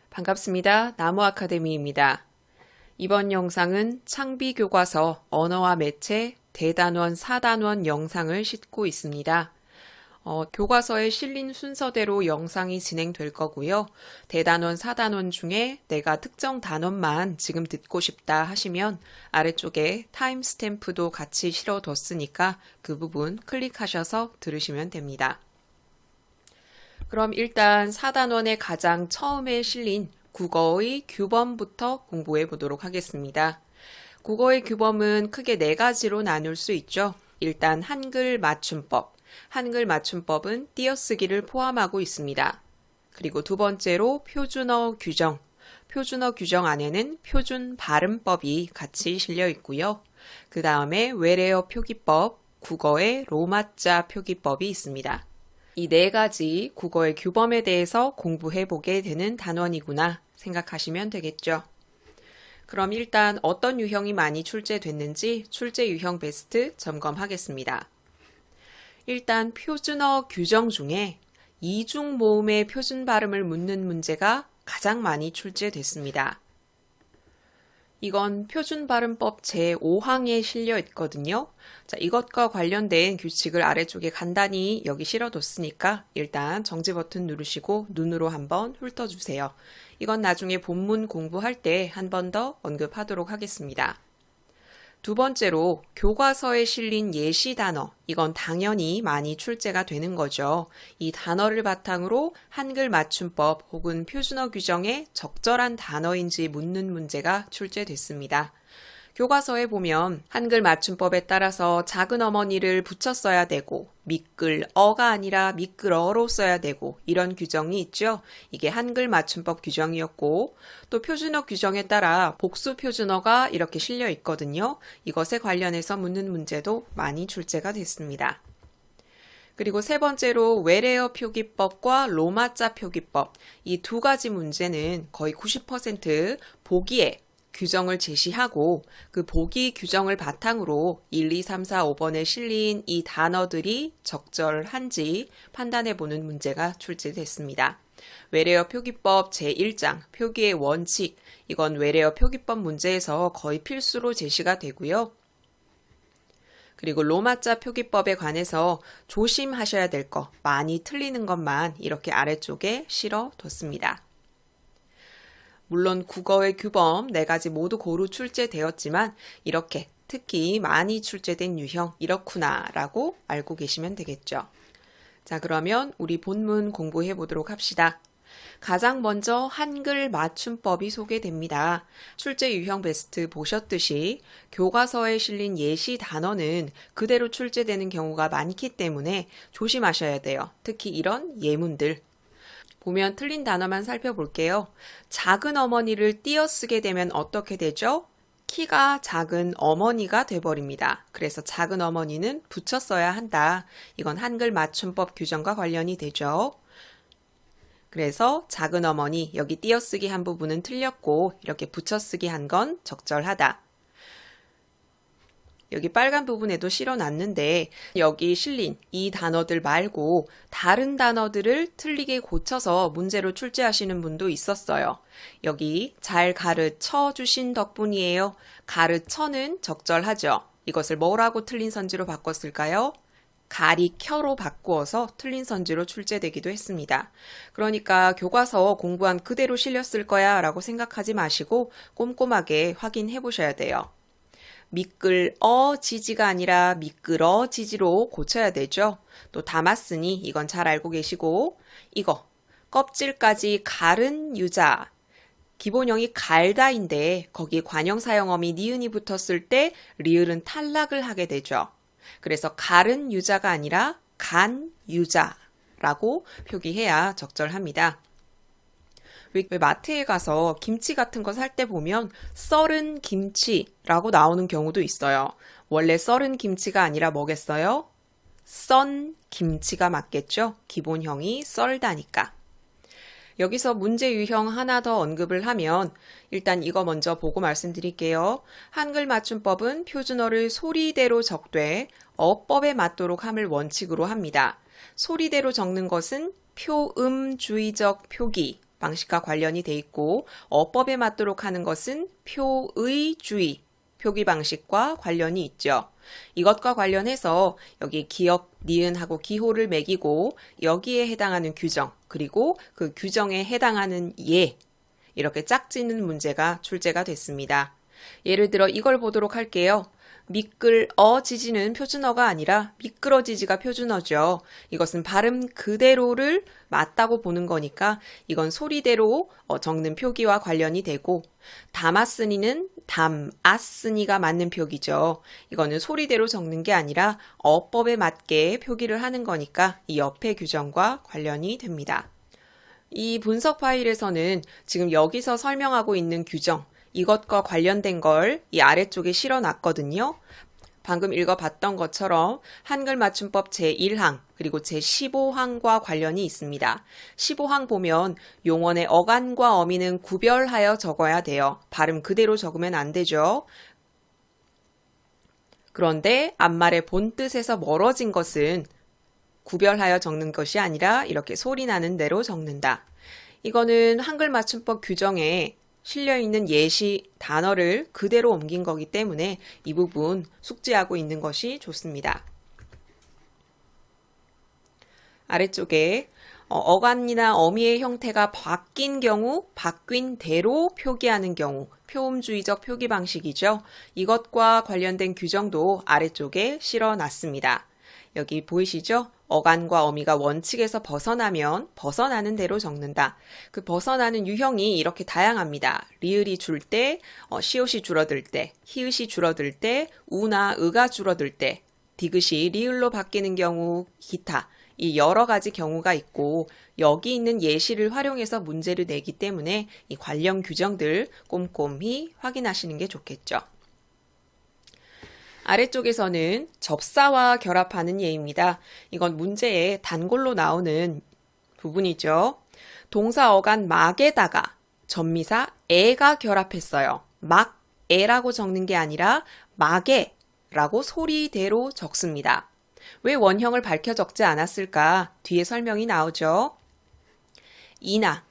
반갑습니다. 나무 아카데미입니다. 이번 영상은 창비 교과서 언어와 매체 대단원 4단원 영상을 싣고 있습니다. 교과서에 실린 순서대로 영상이 진행될 거고요. 대단원 4단원 중에 내가 특정 단원만 지금 듣고 싶다 하시면 아래쪽에 타임 스탬프도 같이 실어뒀으니까 그 부분 클릭하셔서 들으시면 됩니다. 그럼 일단 4단원의 가장 처음에 실린 국어의 규범부터 공부해 보도록 하겠습니다. 국어의 규범은 크게 4가지로 나눌 수 있죠. 일단 한글 맞춤법. 한글 맞춤법은 띄어쓰기를 포함하고 있습니다. 그리고 두 번째로 표준어 규정. 표준어 규정 안에는 표준 발음법이 같이 실려 있고요. 그 다음에 외래어 표기법, 국어의 로마자 표기법이 있습니다. 이 4가지 국어의 규범에 대해서 공부해 보게 되는 단원이구나 생각하시면 되겠죠. 그럼 일단 어떤 유형이 많이 출제됐는지 출제 유형 베스트 점검하겠습니다. 일단 표준어 규정 중에 이중 모음의 표준 발음을 묻는 문제가 가장 많이 출제됐습니다. 이건 표준발음법 제5항에 실려 있거든요. 자, 이것과 관련된 규칙을 아래쪽에 간단히 여기 실어뒀으니까 일단 정지 버튼 누르시고 눈으로 한번 훑어주세요. 이건 나중에 본문 공부할 때 한 번 더 언급하도록 하겠습니다. 두 번째로 교과서에 실린 예시 단어, 이건 당연히 많이 출제가 되는 거죠. 이 단어를 바탕으로 한글 맞춤법 혹은 표준어 규정에 적절한 단어인지 묻는 문제가 출제됐습니다. 교과서에 보면 한글 맞춤법에 따라서 작은 어머니를 붙여 써야 되고 미끌어가 아니라 미끌어로 써야 되고 이런 규정이 있죠. 이게 한글 맞춤법 규정이었고 또 표준어 규정에 따라 복수 표준어가 이렇게 실려 있거든요. 이것에 관련해서 묻는 문제도 많이 출제가 됐습니다. 그리고 세 번째로 외래어 표기법과 로마자 표기법 이 2가지 문제는 거의 90% 보기에 규정을 제시하고 그 보기 규정을 바탕으로 1, 2, 3, 4, 5번에 실린 이 단어들이 적절한지 판단해 보는 문제가 출제됐습니다. 외래어 표기법 제1장 표기의 원칙 이건 외래어 표기법 문제에서 거의 필수로 제시가 되고요. 그리고 로마자 표기법에 관해서 조심하셔야 될 거 많이 틀리는 것만 이렇게 아래쪽에 실어뒀습니다. 물론 국어의 규범 4가지 모두 고루 출제되었지만 이렇게 특히 많이 출제된 유형 이렇구나 라고 알고 계시면 되겠죠. 자, 그러면 우리 본문 공부해 보도록 합시다. 가장 먼저 한글 맞춤법이 소개됩니다. 출제 유형 베스트 보셨듯이 교과서에 실린 예시 단어는 그대로 출제되는 경우가 많기 때문에 조심하셔야 돼요. 특히 이런 예문들. 보면 틀린 단어만 살펴볼게요. 작은 어머니를 띄어쓰게 되면 어떻게 되죠? 키가 작은 어머니가 돼버립니다. 그래서 작은 어머니는 붙여 써야 한다. 이건 한글 맞춤법 규정과 관련이 되죠. 그래서 작은 어머니 여기 띄어쓰기 한 부분은 틀렸고 이렇게 붙여쓰기 한 건 적절하다. 여기 빨간 부분에도 실어놨는데 여기 실린 이 단어들 말고 다른 단어들을 틀리게 고쳐서 문제로 출제하시는 분도 있었어요. 여기 잘 가르쳐 주신 덕분이에요. 가르쳐는 적절하죠. 이것을 뭐라고 틀린 선지로 바꿨을까요? 가리켜로 바꾸어서 틀린 선지로 출제되기도 했습니다. 그러니까 교과서 공부한 그대로 실렸을 거야 라고 생각하지 마시고 꼼꼼하게 확인해 보셔야 돼요. 미끌어지지가 아니라 미끄러지지로 고쳐야 되죠. 또 담았으니 이건 잘 알고 계시고 이거 껍질까지 갈은 유자 기본형이 갈다인데 거기에 관형사형어미 니은이 붙었을 때 리을은 탈락을 하게 되죠. 그래서 갈은 유자가 아니라 간 유자라고 표기해야 적절합니다. 왜 마트에 가서 김치 같은 거 살 때 보면 썰은 김치라고 나오는 경우도 있어요. 원래 썰은 김치가 아니라 뭐겠어요? 썬 김치가 맞겠죠? 기본형이 썰다니까. 여기서 문제 유형 하나 더 언급을 하면 일단 이거 먼저 보고 말씀드릴게요. 한글 맞춤법은 표준어를 소리대로 적되 어법에 맞도록 함을 원칙으로 합니다. 소리대로 적는 것은 표음주의적 표기 방식과 관련이 돼 있고 어법에 맞도록 하는 것은 표의주의, 표기 방식과 관련이 있죠. 이것과 관련해서 여기 기역, 니은하고 기호를 매기고 여기에 해당하는 규정, 그리고 그 규정에 해당하는 예, 이렇게 짝짓는 문제가 출제가 됐습니다. 예를 들어 이걸 보도록 할게요. 미끌어지지는 표준어가 아니라 미끄러지지가 표준어죠. 이것은 발음 그대로를 맞다고 보는 거니까 이건 소리대로 적는 표기와 관련이 되고, 담았으니는 담았으니가 맞는 표기죠. 이거는 소리대로 적는 게 아니라 어법에 맞게 표기를 하는 거니까 이 옆의 규정과 관련이 됩니다. 이 분석 파일에서는 지금 여기서 설명하고 있는 규정, 이것과 관련된 걸 이 아래쪽에 실어놨거든요. 방금 읽어봤던 것처럼 한글 맞춤법 제1항 그리고 제15항과 관련이 있습니다. 15항 보면 용언의 어간과 어미는 구별하여 적어야 돼요. 발음 그대로 적으면 안 되죠. 그런데 앞말의 본뜻에서 멀어진 것은 구별하여 적는 것이 아니라 이렇게 소리 나는 대로 적는다. 이거는 한글 맞춤법 규정에 실려있는 예시 단어를 그대로 옮긴 거기 때문에 이 부분 숙지하고 있는 것이 좋습니다. 아래쪽에 어간이나 어미의 형태가 바뀐 경우, 바뀐 대로 표기하는 경우, 표음주의적 표기 방식이죠. 이것과 관련된 규정도 아래쪽에 실어놨습니다. 여기 보이시죠? 어간과 어미가 원칙에서 벗어나면 벗어나는 대로 적는다. 그 벗어나는 유형이 이렇게 다양합니다. 리을이 줄 때, 시옷이 줄어들 때, 히읗이 줄어들 때, 우나 의가 줄어들 때, 디귿이 리을로 바뀌는 경우, 기타 이 여러 가지 경우가 있고 여기 있는 예시를 활용해서 문제를 내기 때문에 이 관련 규정들 꼼꼼히 확인하시는 게 좋겠죠. 아래쪽에서는 접사와 결합하는 예입니다. 이건 문제에 단골로 나오는 부분이죠. 동사 어간 막에다가 전미사 에가 결합했어요. 막 에라고 적는 게 아니라 막에 라고 소리대로 적습니다. 왜 원형을 밝혀 적지 않았을까? 뒤에 설명이 나오죠. 이나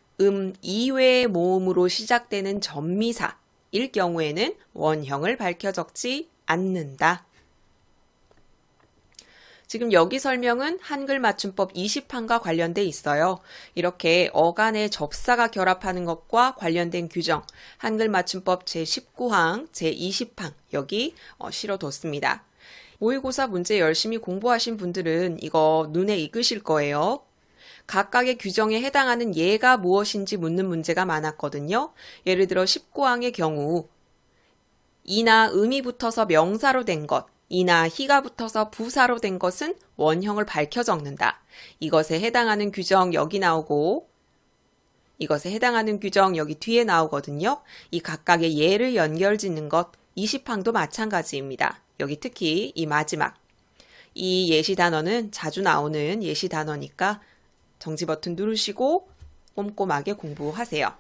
이외의 모음으로 시작되는 전미사일 경우에는 원형을 밝혀 적지 않는다. 지금 여기 설명은 한글 맞춤법 20항과 관련돼 있어요. 이렇게 어간의 접사가 결합하는 것과 관련된 규정, 한글 맞춤법 제19항, 제20항 여기 실어뒀습니다. 모의고사 문제 열심히 공부하신 분들은 이거 눈에 익으실 거예요. 각각의 규정에 해당하는 예가 무엇인지 묻는 문제가 많았거든요. 예를 들어 19항의 경우 이나 음이 붙어서 명사로 된 것, 이나 희가 붙어서 부사로 된 것은 원형을 밝혀 적는다. 이것에 해당하는 규정 여기 나오고 이것에 해당하는 규정 여기 뒤에 나오거든요. 이 각각의 예를 연결짓는 것 20항도 마찬가지입니다. 여기 특히 이 마지막 이 예시 단어는 자주 나오는 예시 단어니까 정지 버튼 누르시고 꼼꼼하게 공부하세요.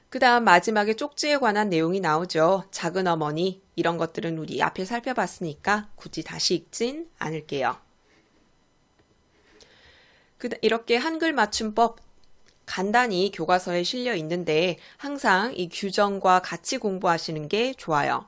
그 다음 마지막에 쪽지에 관한 내용이 나오죠. 작은 어머니 이런 것들은 우리 앞에 살펴봤으니까 굳이 다시 읽진 않을게요. 이렇게 한글 맞춤법 간단히 교과서에 실려 있는데 항상 이 규정과 같이 공부하시는 게 좋아요.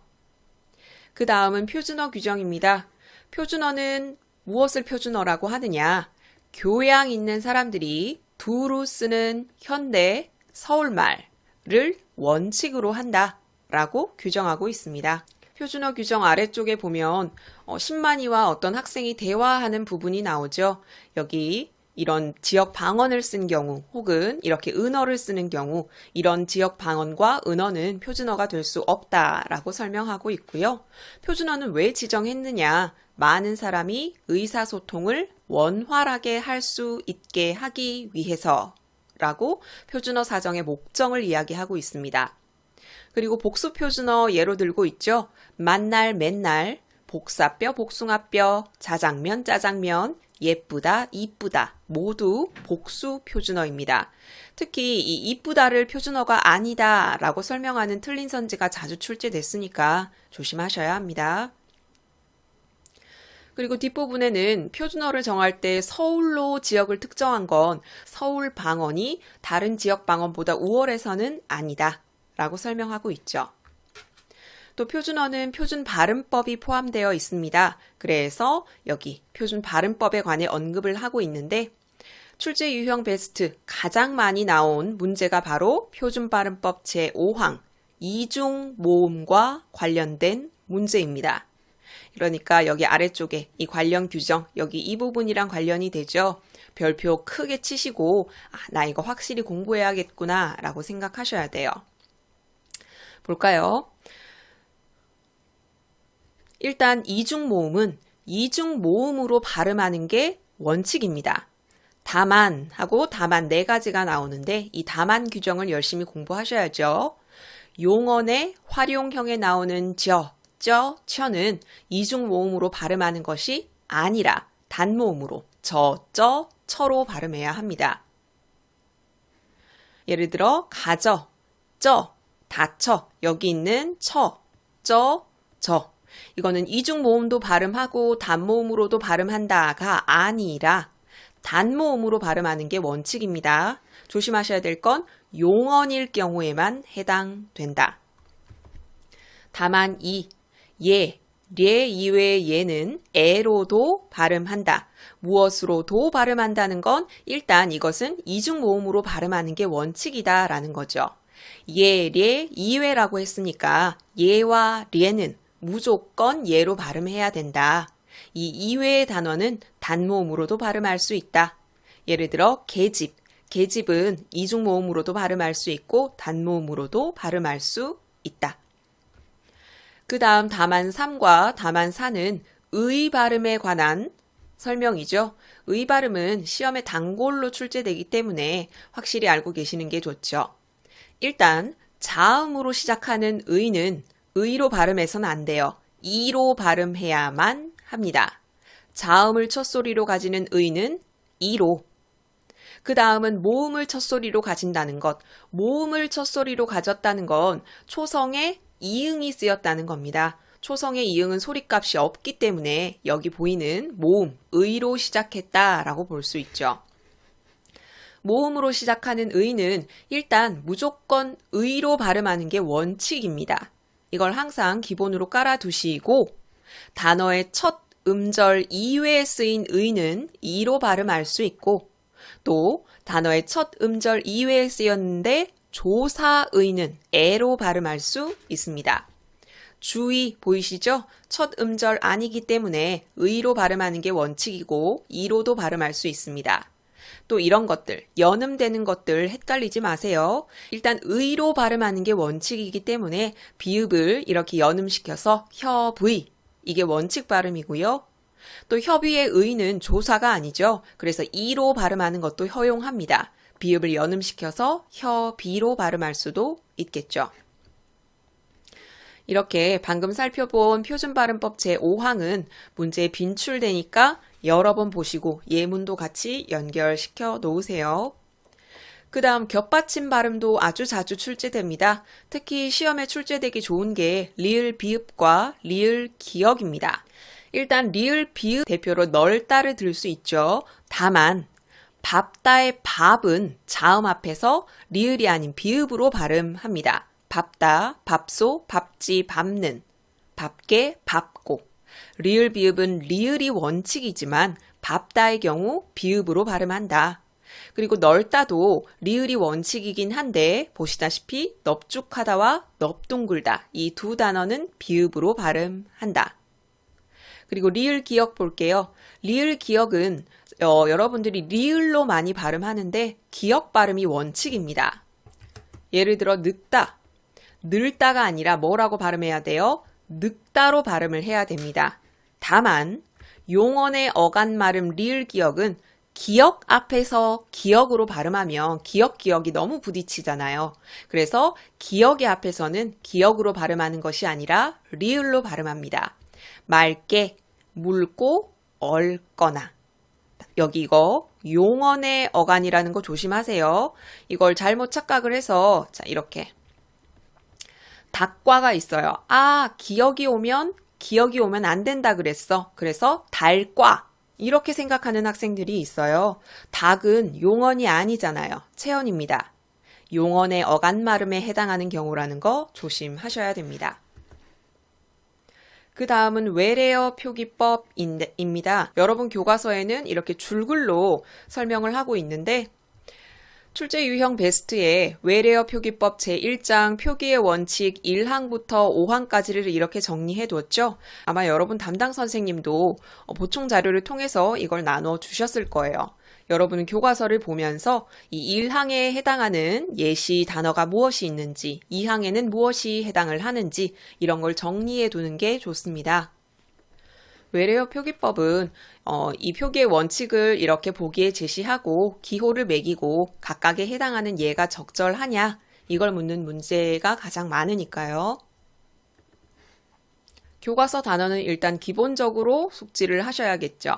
그 다음은 표준어 규정입니다. 표준어는 무엇을 표준어라고 하느냐? 교양 있는 사람들이 두루 쓰는 현대 서울말을 원칙으로 한다라고 규정하고 있습니다. 표준어 규정 아래쪽에 보면 신만이와 어떤 학생이 대화하는 부분이 나오죠. 여기 이런 지역 방언을 쓴 경우 혹은 이렇게 은어를 쓰는 경우 이런 지역 방언과 은어는 표준어가 될 수 없다라고 설명하고 있고요. 표준어는 왜 지정했느냐? 많은 사람이 의사소통을 원활하게 할 수 있게 하기 위해서라고 표준어 사정의 목적을 이야기하고 있습니다. 그리고 복수 표준어 예로 들고 있죠. 만날, 맨날, 복사뼈, 복숭아뼈, 자장면, 짜장면, 예쁘다, 이쁘다 모두 복수 표준어입니다. 특히 이 이쁘다를 표준어가 아니다 라고 설명하는 틀린 선지가 자주 출제됐으니까 조심하셔야 합니다. 그리고 뒷부분에는 표준어를 정할 때 서울로 지역을 특정한 건 서울 방언이 다른 지역 방언보다 우월해서는 아니다 라고 설명하고 있죠. 또 표준어는 표준 발음법이 포함되어 있습니다. 그래서 여기 표준 발음법에 관해 언급을 하고 있는데 출제 유형 베스트 가장 많이 나온 문제가 바로 표준 발음법 제5항 이중 모음과 관련된 문제입니다. 그러니까 여기 아래쪽에 이 관련 규정, 여기 이 부분이랑 관련이 되죠. 별표 크게 치시고 나 이거 확실히 공부해야겠구나 라고 생각하셔야 돼요. 볼까요? 일단 이중 모음은 이중 모음으로 발음하는 게 원칙입니다. 다만 하고 다만 네 가지가 나오는데 이 다만 규정을 열심히 공부하셔야죠. 용언의 활용형에 나오는 쩌는 이중 모음으로 발음하는 것이 아니라 단모음으로 처로 발음해야 합니다. 예를 들어 가져, 다쳐 여기 있는 저 이거는 이중 모음도 발음하고 단모음으로도 발음한다가 아니라 단모음으로 발음하는 게 원칙입니다. 조심하셔야 될 건 용언일 경우에만 해당된다. 다만 례 이외의 예는 에로도 발음한다. 무엇으로도 발음한다는 건 일단 이것은 이중 모음으로 발음하는 게 원칙이다 라는 거죠. 례 이외라고 했으니까 예와 례는 무조건 예로 발음해야 된다. 이 이외의 단어는 단모음으로도 발음할 수 있다. 예를 들어 계집은 이중 모음으로도 발음할 수 있고 단모음으로도 발음할 수 있다. 그 다음 다만 3과 다만 4는 의 발음에 관한 설명이죠. 의 발음은 시험에 단골로 출제되기 때문에 확실히 알고 계시는 게 좋죠. 일단 자음으로 시작하는 의는 의로 발음해서는 안 돼요. 이로 발음해야만 합니다. 자음을 첫소리로 가지는 의는 이로. 그 다음은 모음을 첫소리로 가진다는 것. 모음을 첫소리로 가졌다는 건 초성에 이응이 쓰였다는 겁니다. 초성의 이응은 소리값이 없기 때문에 여기 보이는 모음, 의로 시작했다라고 볼 수 있죠. 모음으로 시작하는 의는 일단 무조건 의로 발음하는 게 원칙입니다. 이걸 항상 기본으로 깔아두시고 단어의 첫 음절 이외에 쓰인 의는 이로 발음할 수 있고 또 단어의 첫 음절 이외에 쓰였는데 조사의는 에로 발음할 수 있습니다. 주의 보이시죠? 첫 음절 아니기 때문에 의로 발음하는 게 원칙이고 이로도 발음할 수 있습니다. 또 이런 것들, 연음되는 것들 헷갈리지 마세요. 일단 의로 발음하는 게 원칙이기 때문에 비읍을 이렇게 연음시켜서 협의, 이게 원칙 발음이고요. 또 협의의 의는 조사가 아니죠. 그래서 이로 발음하는 것도 허용합니다. 비읍을 연음시켜서 협의로 발음할 수도 있겠죠. 이렇게 방금 살펴본 표준발음법 제5항은 문제에 빈출되니까 여러 번 보시고 예문도 같이 연결시켜 놓으세요. 그 다음 겹받침 발음도 아주 자주 출제됩니다. 특히 시험에 출제되기 좋은 게 리을 비읍과 리을 기역입니다. 일단 리을 비읍 대표로 널따를 들 수 있죠. 다만 밥다의 밥은 자음 앞에서 리을이 아닌 비읍으로 발음합니다. 밥다, 밥소, 밥지, 밟는, 밥게, 밥고. 리을 비읍은 리을이 원칙이지만 밥다의 경우 비읍으로 발음한다. 그리고 널따도 리을이 원칙이긴 한데 보시다시피 넙죽하다와 넙둥글다 이 두 단어는 비읍으로 발음한다. 그리고 리을 기역 볼게요. 리을 기역은 여러분들이 리을로 많이 발음하는데 기역 발음이 원칙입니다. 예를 들어 늙다, 늘다가 아니라 뭐라고 발음해야 돼요? 늙다로 발음을 해야 됩니다. 다만 용언의 어간 발음 리을 기역은 기역 앞에서 기역으로 발음하면 기역이 너무 부딪히잖아요. 그래서 기역의 앞에서는 기역으로 발음하는 것이 아니라 리을로 발음합니다. 맑게, 묽고, 얽거나. 여기 이거 용언의 어간이라는 거 조심하세요. 이걸 잘못 착각을 해서 자 이렇게 닭과가 있어요. 기역이 오면 기억이 오면 안 된다 그랬어. 그래서 달과 이렇게 생각하는 학생들이 있어요. 닭은 용언이 아니잖아요. 체언입니다. 용언의 어간마름에 해당하는 경우라는 거 조심하셔야 됩니다. 그 다음은 외래어 표기법입니다. 여러분 교과서에는 이렇게 줄글로 설명을 하고 있는데 출제 유형 베스트에 외래어 표기법 제1장 표기의 원칙 1항부터 5항까지를 이렇게 정리해 두었죠. 아마 여러분 담당 선생님도 보충 자료를 통해서 이걸 나눠 주셨을 거예요. 여러분은 교과서를 보면서 이 1항에 해당하는 예시 단어가 무엇이 있는지, 2항에는 무엇이 해당을 하는지 이런 걸 정리해 두는 게 좋습니다. 외래어 표기법은 이 표기의 원칙을 이렇게 보기에 제시하고 기호를 매기고 각각에 해당하는 예가 적절하냐 이걸 묻는 문제가 가장 많으니까요. 교과서 단어는 일단 기본적으로 숙지를 하셔야겠죠.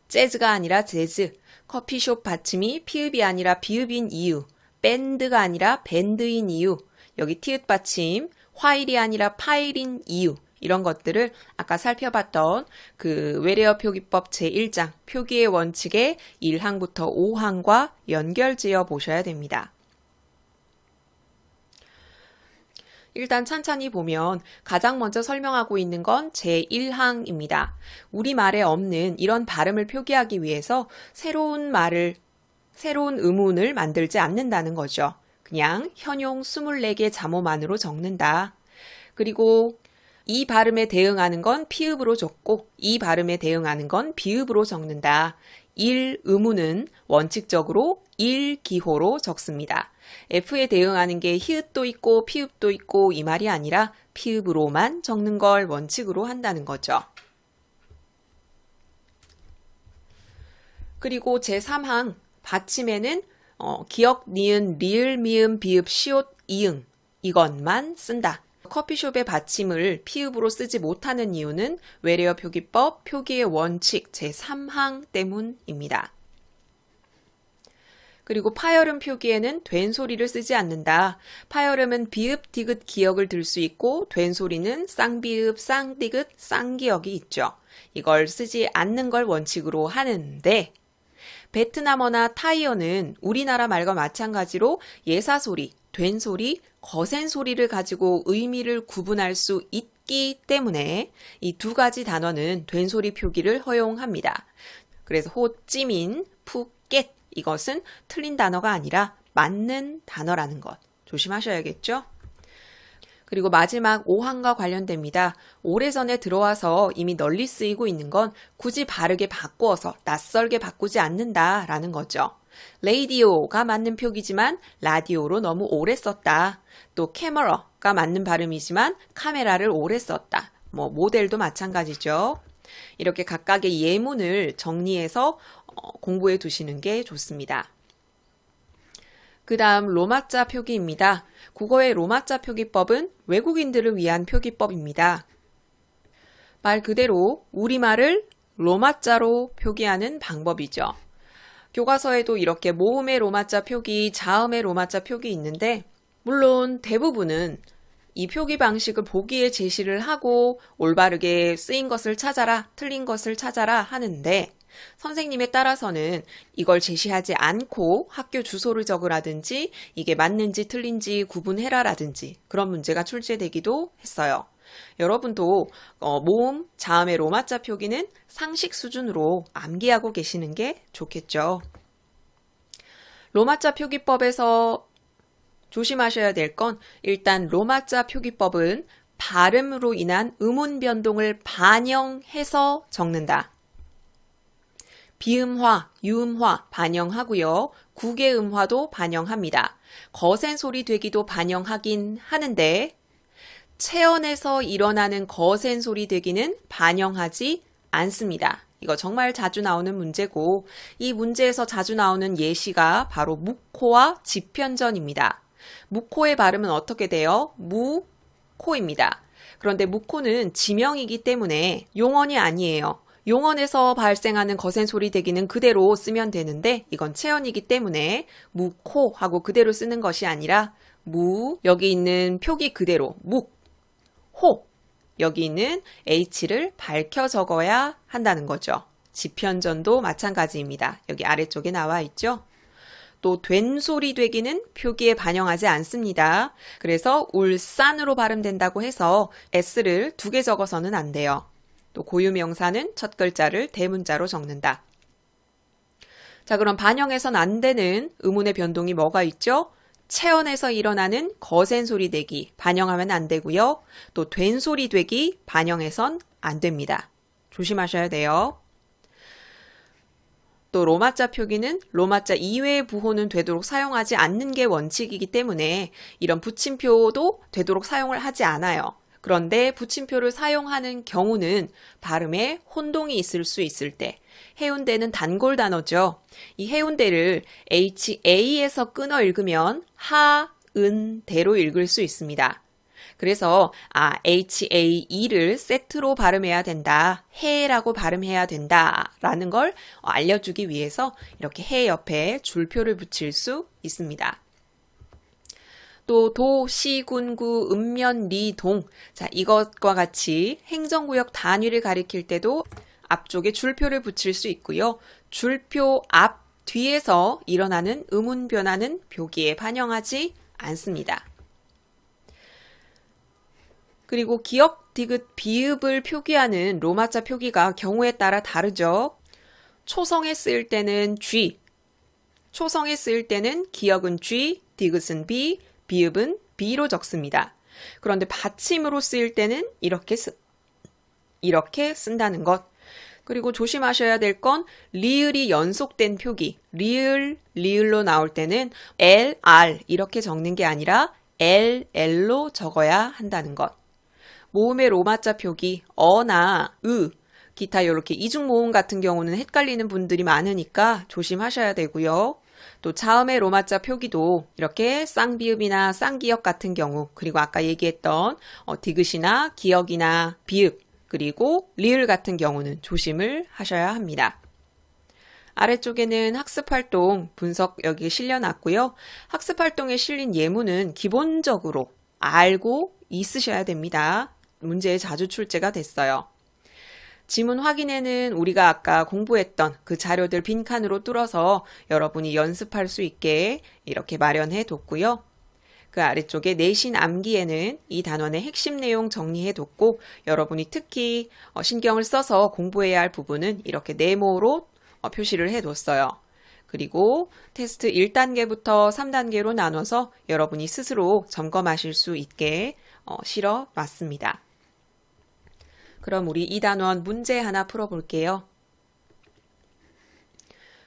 재즈가 아니라 재즈, 커피숍 받침이 피읍이 아니라 비읍인 이유, 밴드가 아니라 밴드인 이유, 여기 티읕 받침, 화일이 아니라 파일인 이유 이런 것들을 아까 살펴봤던 그 외래어 표기법 제1장 표기의 원칙의 1항부터 5항과 연결지어 보셔야 됩니다. 일단 찬찬히 보면 가장 먼저 설명하고 있는 건 제1항입니다. 우리말에 없는 이런 발음을 표기하기 위해서 새로운 의문을 만들지 않는다는 거죠. 그냥 현용 24개 자모만으로 적는다. 그리고 이 발음에 대응하는 건 피읍으로 적고 이 발음에 대응하는 건 비읍으로 적는다. 1의문은 원칙적으로 1기호로 적습니다. F에 대응하는 게 히읗도 있고 피읍도 있고 이 말이 아니라 피읍으로만 적는 걸 원칙으로 한다는 거죠. 그리고 제3항 받침에는 기역, 니은, 리을, 미음, 비읍, 시옷, 이응 이것만 쓴다. 커피숍의 받침을 피읍으로 쓰지 못하는 이유는 외래어 표기법 표기의 원칙 제3항 때문입니다. 그리고 파열음 표기에는 된 소리를 쓰지 않는다. 파열음은 비읍, 디귿, 기역을 들 수 있고 된 소리는 쌍비읍, 쌍디귿, 쌍기역이 있죠. 이걸 쓰지 않는 걸 원칙으로 하는데 베트남어나 타이어는 우리나라 말과 마찬가지로 예사소리, 된 소리, 거센 소리를 가지고 의미를 구분할 수 있기 때문에 이 두 가지 단어는 된 소리 표기를 허용합니다. 그래서 호찌민, 푸켓 이것은 틀린 단어가 아니라 맞는 단어라는 것 조심하셔야겠죠? 그리고 마지막 5항과 관련됩니다. 오래전에 들어와서 이미 널리 쓰이고 있는 건 굳이 바르게 바꾸어서 낯설게 바꾸지 않는다라는 거죠. 레이디오가 맞는 표기지만 라디오로 너무 오래 썼다. 또 캐머러가 맞는 발음이지만 카메라를 오래 썼다. 모델도 마찬가지죠. 이렇게 각각의 예문을 정리해서 공부해 두시는 게 좋습니다. 그 다음 로마자 표기입니다. 국어의 로마자 표기법은 외국인들을 위한 표기법입니다. 말 그대로 우리말을 로마자로 표기하는 방법이죠. 교과서에도 이렇게 모음의 로마자 표기, 자음의 로마자 표기 있는데 물론 대부분은 이 표기 방식을 보기에 제시를 하고 올바르게 쓰인 것을 찾아라, 틀린 것을 찾아라 하는데 선생님에 따라서는 이걸 제시하지 않고 학교 주소를 적으라든지 이게 맞는지 틀린지 구분해라라든지 그런 문제가 출제되기도 했어요. 여러분도 모음, 자음의 로마자 표기는 상식 수준으로 암기하고 계시는 게 좋겠죠. 로마자 표기법에서 조심하셔야 될 건 일단 로마자 표기법은 발음으로 인한 음운 변동을 반영해서 적는다. 비음화, 유음화 반영하고요. 국외음화도 반영합니다. 거센 소리 되기도 반영하긴 하는데 체언에서 일어나는 거센 소리 되기는 반영하지 않습니다. 이거 정말 자주 나오는 문제고 이 문제에서 자주 나오는 예시가 바로 묵코와 지편전입니다. 묵코의 발음은 어떻게 돼요? 무코입니다. 그런데 묵코는 지명이기 때문에 용언이 아니에요. 용언에서 발생하는 거센 소리 대기는 그대로 쓰면 되는데 이건 체언이기 때문에 무코 하고 그대로 쓰는 것이 아니라 여기 있는 표기 그대로 묵, 호 여기 있는 H를 밝혀 적어야 한다는 거죠. 지편전도 마찬가지입니다. 여기 아래쪽에 나와 있죠. 또 된소리 되기는 표기에 반영하지 않습니다. 그래서 울산으로 발음된다고 해서 S를 2개 적어서는 안 돼요. 또 고유명사는 첫 글자를 대문자로 적는다. 자, 그럼 반영해선 안 되는 의문의 변동이 뭐가 있죠? 체언에서 일어나는 거센 소리 되기 반영하면 안 되고요. 또 된 소리 되기 반영해선 안 됩니다. 조심하셔야 돼요. 또 로마자 표기는 로마자 이외의 부호는 되도록 사용하지 않는 게 원칙이기 때문에 이런 붙임표도 되도록 사용을 하지 않아요. 그런데 붙임표를 사용하는 경우는 발음에 혼동이 있을 수 있을 때, 해운대는 단골 단어죠. 이 해운대를 HA에서 끊어 읽으면 하은대로 읽을 수 있습니다. 그래서 HAE를 세트로 발음해야 된다, 해라고 발음해야 된다라는 걸 알려주기 위해서 이렇게 해 옆에 줄표를 붙일 수 있습니다. 또 도, 시, 군, 구, 읍면, 리, 동. 자, 이것과 같이 행정구역 단위를 가리킬 때도 앞쪽에 줄표를 붙일 수 있고요. 줄표 앞 뒤에서 일어나는 의문 변화는 표기에 반영하지 않습니다. 그리고 기역, 디귿, 비읍을 표기하는 로마자 표기가 경우에 따라 다르죠. 초성에 쓰일 때는 G, 초성에 쓰일 때는 기역은 G, 디귿은 B, 비읍은 B로 적습니다. 그런데 받침으로 쓰일 때는 이렇게 쓴다는 것. 그리고 조심하셔야 될 건 리을이 연속된 표기, 리을로 나올 때는 L, R 이렇게 적는 게 아니라 LL로 적어야 한다는 것. 모음의 로마자 표기, 어나 으, 기타 이렇게 이중 모음 같은 경우는 헷갈리는 분들이 많으니까 조심하셔야 되고요. 또 자음의 로마자 표기도 이렇게 쌍비읍이나 쌍기역 같은 경우, 그리고 아까 얘기했던 디귿이나 기역이나 비읍, 그리고 리을 같은 경우는 조심을 하셔야 합니다. 아래쪽에는 학습활동 분석 여기 실려놨고요. 학습활동에 실린 예문은 기본적으로 알고 있으셔야 됩니다. 문제에 자주 출제가 됐어요. 지문 확인에는 우리가 아까 공부했던 그 자료들 빈칸으로 뚫어서 여러분이 연습할 수 있게 이렇게 마련해 뒀고요. 그 아래쪽에 내신 암기에는 이 단원의 핵심 내용 정리해 뒀고 여러분이 특히 신경을 써서 공부해야 할 부분은 이렇게 네모로 표시를 해 뒀어요. 그리고 테스트 1단계부터 3단계로 나눠서 여러분이 스스로 점검하실 수 있게 실어 놨습니다. 그럼 우리 이 단원 문제 하나 풀어볼게요.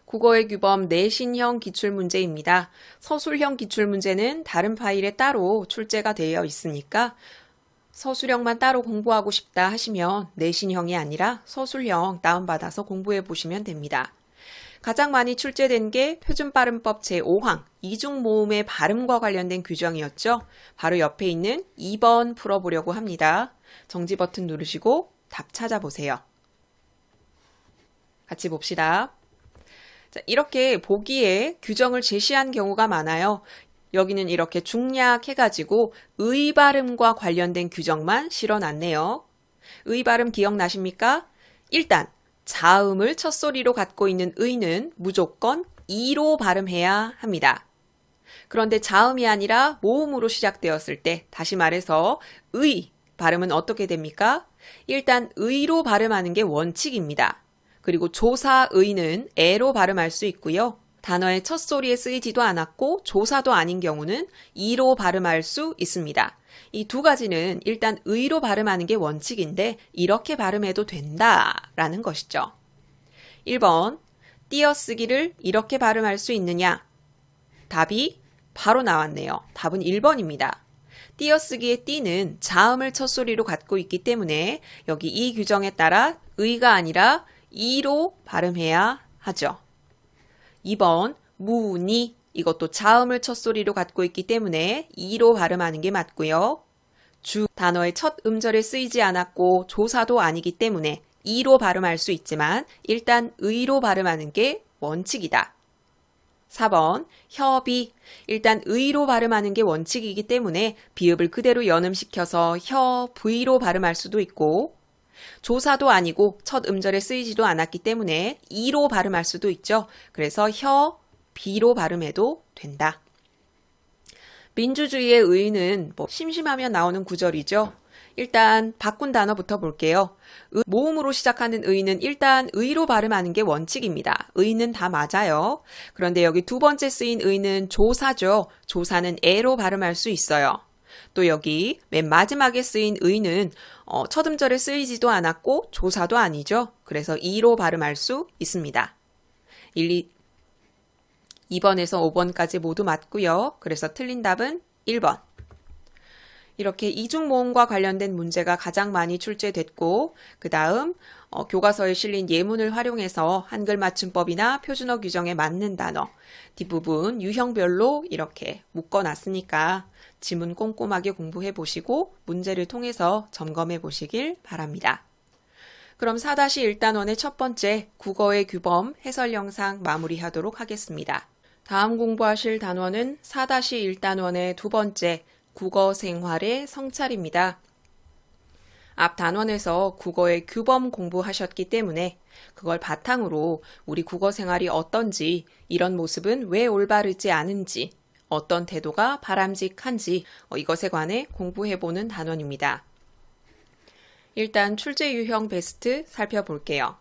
국어의 규범 내신형 기출문제입니다. 서술형 기출문제는 다른 파일에 따로 출제가 되어 있으니까 서술형만 따로 공부하고 싶다 하시면 내신형이 아니라 서술형 다운받아서 공부해 보시면 됩니다. 가장 많이 출제된 게 표준발음법 제5항 이중모음의 발음과 관련된 규정이었죠. 바로 옆에 있는 2번 풀어보려고 합니다. 정지 버튼 누르시고 답 찾아보세요. 같이 봅시다. 자, 이렇게 보기에 규정을 제시한 경우가 많아요. 여기는 이렇게 중략해가지고 의 발음과 관련된 규정만 실어놨네요. 의 발음 기억나십니까? 일단 자음을 첫소리로 갖고 있는 의는 무조건 이로 발음해야 합니다. 그런데 자음이 아니라 모음으로 시작되었을 때, 다시 말해서 의 발음은 어떻게 됩니까? 일단 의로 발음하는 게 원칙입니다. 그리고 조사의는 애로 발음할 수 있고요. 단어의 첫 소리에 쓰이지도 않았고 조사도 아닌 경우는 이로 발음할 수 있습니다. 이 두 가지는 일단 의로 발음하는 게 원칙인데 이렇게 발음해도 된다라는 것이죠. 1번, 띄어쓰기를 이렇게 발음할 수 있느냐? 답이 바로 나왔네요. 답은 1번입니다. 띄어쓰기의 띠는 자음을 첫소리로 갖고 있기 때문에 여기 이 규정에 따라 의가 아니라 이로 발음해야 하죠. 2번, 무니, 이것도 자음을 첫소리로 갖고 있기 때문에 이로 발음하는 게 맞고요. 주, 단어의 첫 음절에 쓰이지 않았고 조사도 아니기 때문에 이로 발음할 수 있지만 일단 의로 발음하는 게 원칙이다. 4번 협의. 일단 의로 발음하는 게 원칙이기 때문에 비읍을 그대로 연음시켜서 V로 발음할 수도 있고, 조사도 아니고 첫 음절에 쓰이지도 않았기 때문에 이로 발음할 수도 있죠. 그래서 B로 발음해도 된다. 민주주의의 의는 심심하면 나오는 구절이죠. 일단 바꾼 단어부터 볼게요. 모음으로 시작하는 의는 일단 의로 발음하는 게 원칙입니다. 의는 다 맞아요. 그런데 여기 두 번째 쓰인 의는 조사죠. 조사는 에로 발음할 수 있어요. 또 여기 맨 마지막에 쓰인 의는 첫 음절에 쓰이지도 않았고 조사도 아니죠. 그래서 이로 발음할 수 있습니다. 2번에서 5번까지 모두 맞고요. 그래서 틀린 답은 1번. 이렇게 이중모음과 관련된 문제가 가장 많이 출제됐고, 그 다음 교과서에 실린 예문을 활용해서 한글 맞춤법이나 표준어 규정에 맞는 단어, 뒷부분 유형별로 이렇게 묶어놨으니까 지문 꼼꼼하게 공부해 보시고 문제를 통해서 점검해 보시길 바랍니다. 그럼 4-1단원의 첫 번째 국어의 규범 해설 영상 마무리하도록 하겠습니다. 다음 공부하실 단원은 4-1단원의 두 번째 국어 생활의 성찰입니다. 앞 단원에서 국어의 규범 공부하셨기 때문에 그걸 바탕으로 우리 국어 생활이 어떤지, 이런 모습은 왜 올바르지 않은지, 어떤 태도가 바람직한지 이것에 관해 공부해보는 단원입니다. 일단 출제 유형 베스트 살펴볼게요.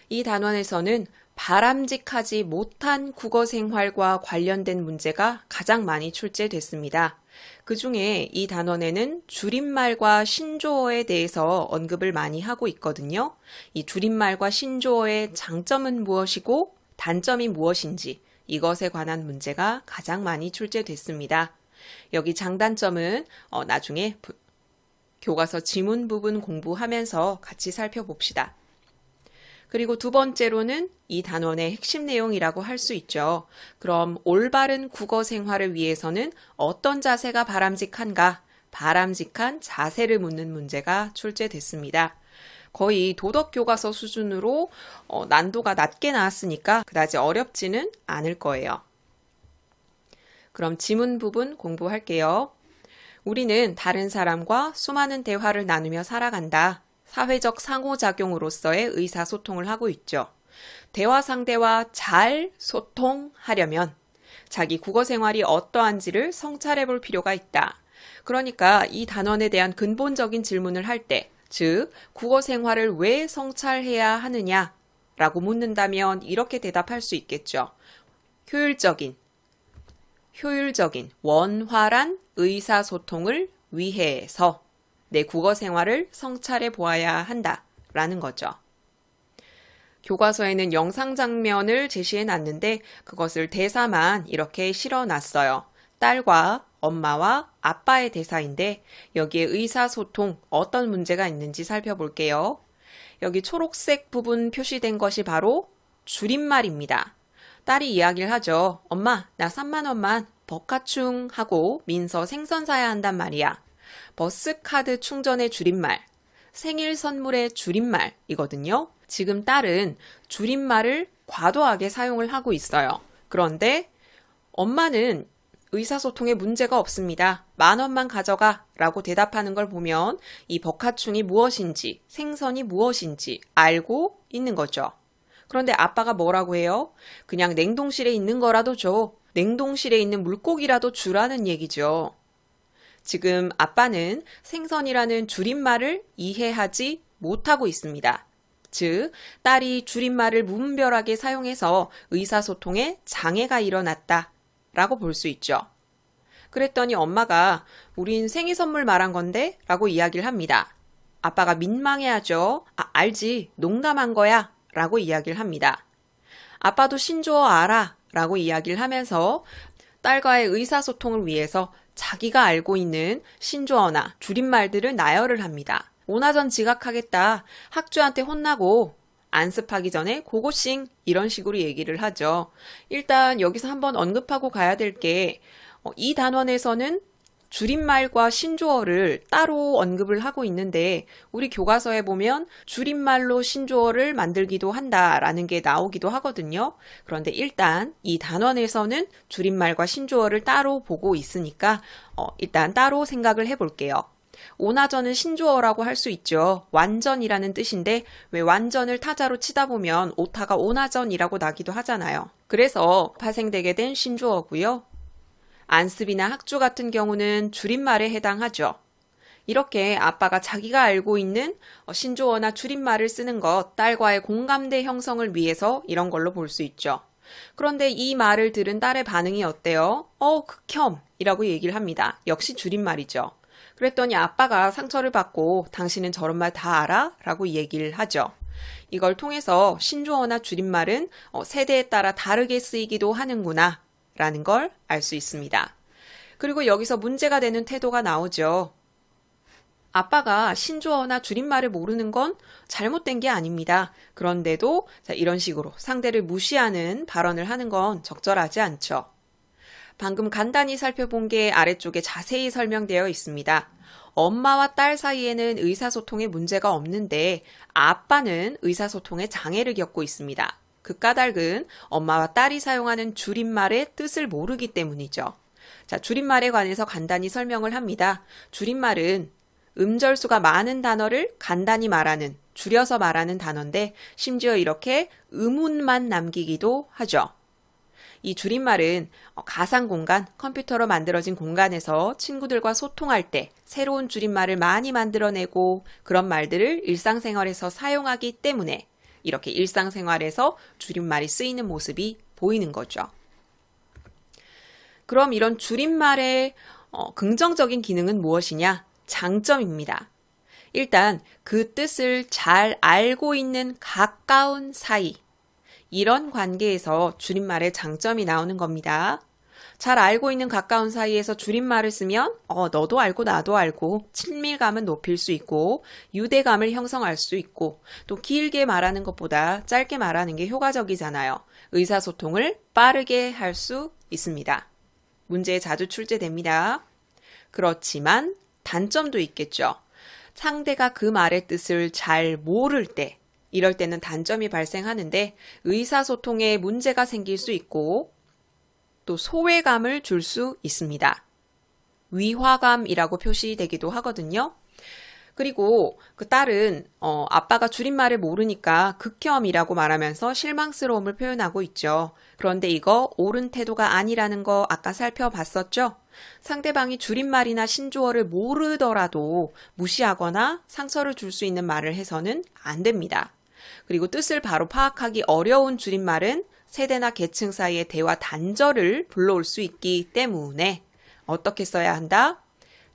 이 단원에서는 바람직하지 못한 국어 생활과 관련된 문제가 가장 많이 출제됐습니다. 그 중에 이 단원에는 줄임말과 신조어에 대해서 언급을 많이 하고 있거든요. 이 줄임말과 신조어의 장점은 무엇이고 단점이 무엇인지 이것에 관한 문제가 가장 많이 출제됐습니다. 여기 장단점은 나중에 교과서 지문 부분 공부하면서 같이 살펴봅시다. 그리고 두 번째로는 이 단원의 핵심 내용이라고 할 수 있죠. 그럼 올바른 국어 생활을 위해서는 어떤 자세가 바람직한가? 바람직한 자세를 묻는 문제가 출제됐습니다. 거의 도덕교과서 수준으로 난도가 낮게 나왔으니까 그다지 어렵지는 않을 거예요. 그럼 지문 부분 공부할게요. 우리는 다른 사람과 수많은 대화를 나누며 살아간다. 사회적 상호작용으로서의 의사소통을 하고 있죠. 대화 상대와 잘 소통하려면 자기 국어 생활이 어떠한지를 성찰해 볼 필요가 있다. 그러니까 이 단원에 대한 근본적인 질문을 할 때, 즉 국어 생활을 왜 성찰해야 하느냐라고 묻는다면 이렇게 대답할 수 있겠죠. 효율적인, 원활한 의사소통을 위해서 내 국어 생활을 성찰해 보아야 한다라는 거죠. 교과서에는 영상 장면을 제시해 놨는데 그것을 대사만 이렇게 실어 놨어요. 딸과 엄마와 아빠의 대사인데 여기에 의사소통 어떤 문제가 있는지 살펴볼게요. 여기 초록색 부분 표시된 것이 바로 줄임말입니다. 딸이 이야기를 하죠. 엄마, 나 3만 원만 버카충 하고 민서 생선 사야 한단 말이야. 버스카드 충전의 줄임말, 생일 선물의 줄임말이거든요. 지금 딸은 줄임말을 과도하게 사용을 하고 있어요. 그런데 엄마는 의사소통에 문제가 없습니다. 10,000원만 가져가 라고 대답하는 걸 보면 이 버카충이 무엇인지, 생선이 무엇인지 알고 있는 거죠. 그런데 아빠가 뭐라고 해요? 그냥 냉동실에 있는 거라도 줘. 냉동실에 있는 물고기라도 주라는 얘기죠. 지금 아빠는 생선이라는 줄임말을 이해하지 못하고 있습니다. 즉, 딸이 줄임말을 무분별하게 사용해서 의사소통에 장애가 일어났다 라고 볼 수 있죠. 그랬더니 엄마가 우린 생일 선물 말한 건데 라고 이야기를 합니다. 아빠가 민망해하죠. 알지. 농담한 거야 라고 이야기를 합니다. 아빠도 신조어 알아 라고 이야기를 하면서 딸과의 의사소통을 위해서 자기가 알고 있는 신조어나 줄임말들을 나열을 합니다. 오나전 지각하겠다. 학주한테 혼나고 안습하기 전에 고고싱 이런 식으로 얘기를 하죠. 일단 여기서 한번 언급하고 가야 될 게 이 단원에서는 줄임말과 신조어를 따로 언급을 하고 있는데 우리 교과서에 보면 줄임말로 신조어를 만들기도 한다라는 게 나오기도 하거든요. 그런데 일단 이 단원에서는 줄임말과 신조어를 따로 보고 있으니까 일단 따로 생각을 해볼게요. 오나전은 신조어라고 할 수 있죠. 완전이라는 뜻인데 왜 완전을 타자로 치다 보면 오타가 오나전이라고 나기도 하잖아요. 그래서 파생되게 된 신조어고요. 안습이나 학주 같은 경우는 줄임말에 해당하죠. 이렇게 아빠가 자기가 알고 있는 신조어나 줄임말을 쓰는 것, 딸과의 공감대 형성을 위해서 이런 걸로 볼 수 있죠. 그런데 이 말을 들은 딸의 반응이 어때요? 극혐이라고 얘기를 합니다. 역시 줄임말이죠. 그랬더니 아빠가 상처를 받고 당신은 저런 말 다 알아? 라고 얘기를 하죠. 이걸 통해서 신조어나 줄임말은 세대에 따라 다르게 쓰이기도 하는구나 라는 걸 알 수 있습니다. 그리고 여기서 문제가 되는 태도가 나오죠. 아빠가 신조어나 줄임말을 모르는 건 잘못된 게 아닙니다. 그런데도 이런 식으로 상대를 무시하는 발언을 하는 건 적절하지 않죠. 방금 간단히 살펴본 게 아래쪽에 자세히 설명되어 있습니다. 엄마와 딸 사이에는 의사소통에 문제가 없는데 아빠는 의사소통에 장애를 겪고 있습니다. 그 까닭은 엄마와 딸이 사용하는 줄임말의 뜻을 모르기 때문이죠. 자, 줄임말에 관해서 간단히 설명을 합니다. 줄임말은 음절수가 많은 단어를 간단히 말하는, 줄여서 말하는 단어인데 심지어 이렇게 음운만 남기기도 하죠. 이 줄임말은 가상 공간, 컴퓨터로 만들어진 공간에서 친구들과 소통할 때 새로운 줄임말을 많이 만들어내고 그런 말들을 일상생활에서 사용하기 때문에 이렇게 일상생활에서 줄임말이 쓰이는 모습이 보이는 거죠. 그럼 이런 줄임말의 긍정적인 기능은 무엇이냐? 장점입니다. 일단 그 뜻을 잘 알고 있는 가까운 사이, 이런 관계에서 줄임말의 장점이 나오는 겁니다. 잘 알고 있는 가까운 사이에서 줄임말을 쓰면 너도 알고 나도 알고 친밀감은 높일 수 있고 유대감을 형성할 수 있고 또 길게 말하는 것보다 짧게 말하는 게 효과적이잖아요. 의사소통을 빠르게 할 수 있습니다. 문제에 자주 출제됩니다. 그렇지만 단점도 있겠죠. 상대가 그 말의 뜻을 잘 모를 때 이럴 때는 단점이 발생하는데 의사소통에 문제가 생길 수 있고 또 소외감을 줄 수 있습니다. 위화감이라고 표시되기도 하거든요. 그리고 그 딸은 아빠가 줄임말을 모르니까 극혐이라고 말하면서 실망스러움을 표현하고 있죠. 그런데 이거 옳은 태도가 아니라는 거 아까 살펴봤었죠? 상대방이 줄임말이나 신조어를 모르더라도 무시하거나 상처를 줄 수 있는 말을 해서는 안 됩니다. 그리고 뜻을 바로 파악하기 어려운 줄임말은 세대나 계층 사이의 대화 단절을 불러올 수 있기 때문에 어떻게 써야 한다?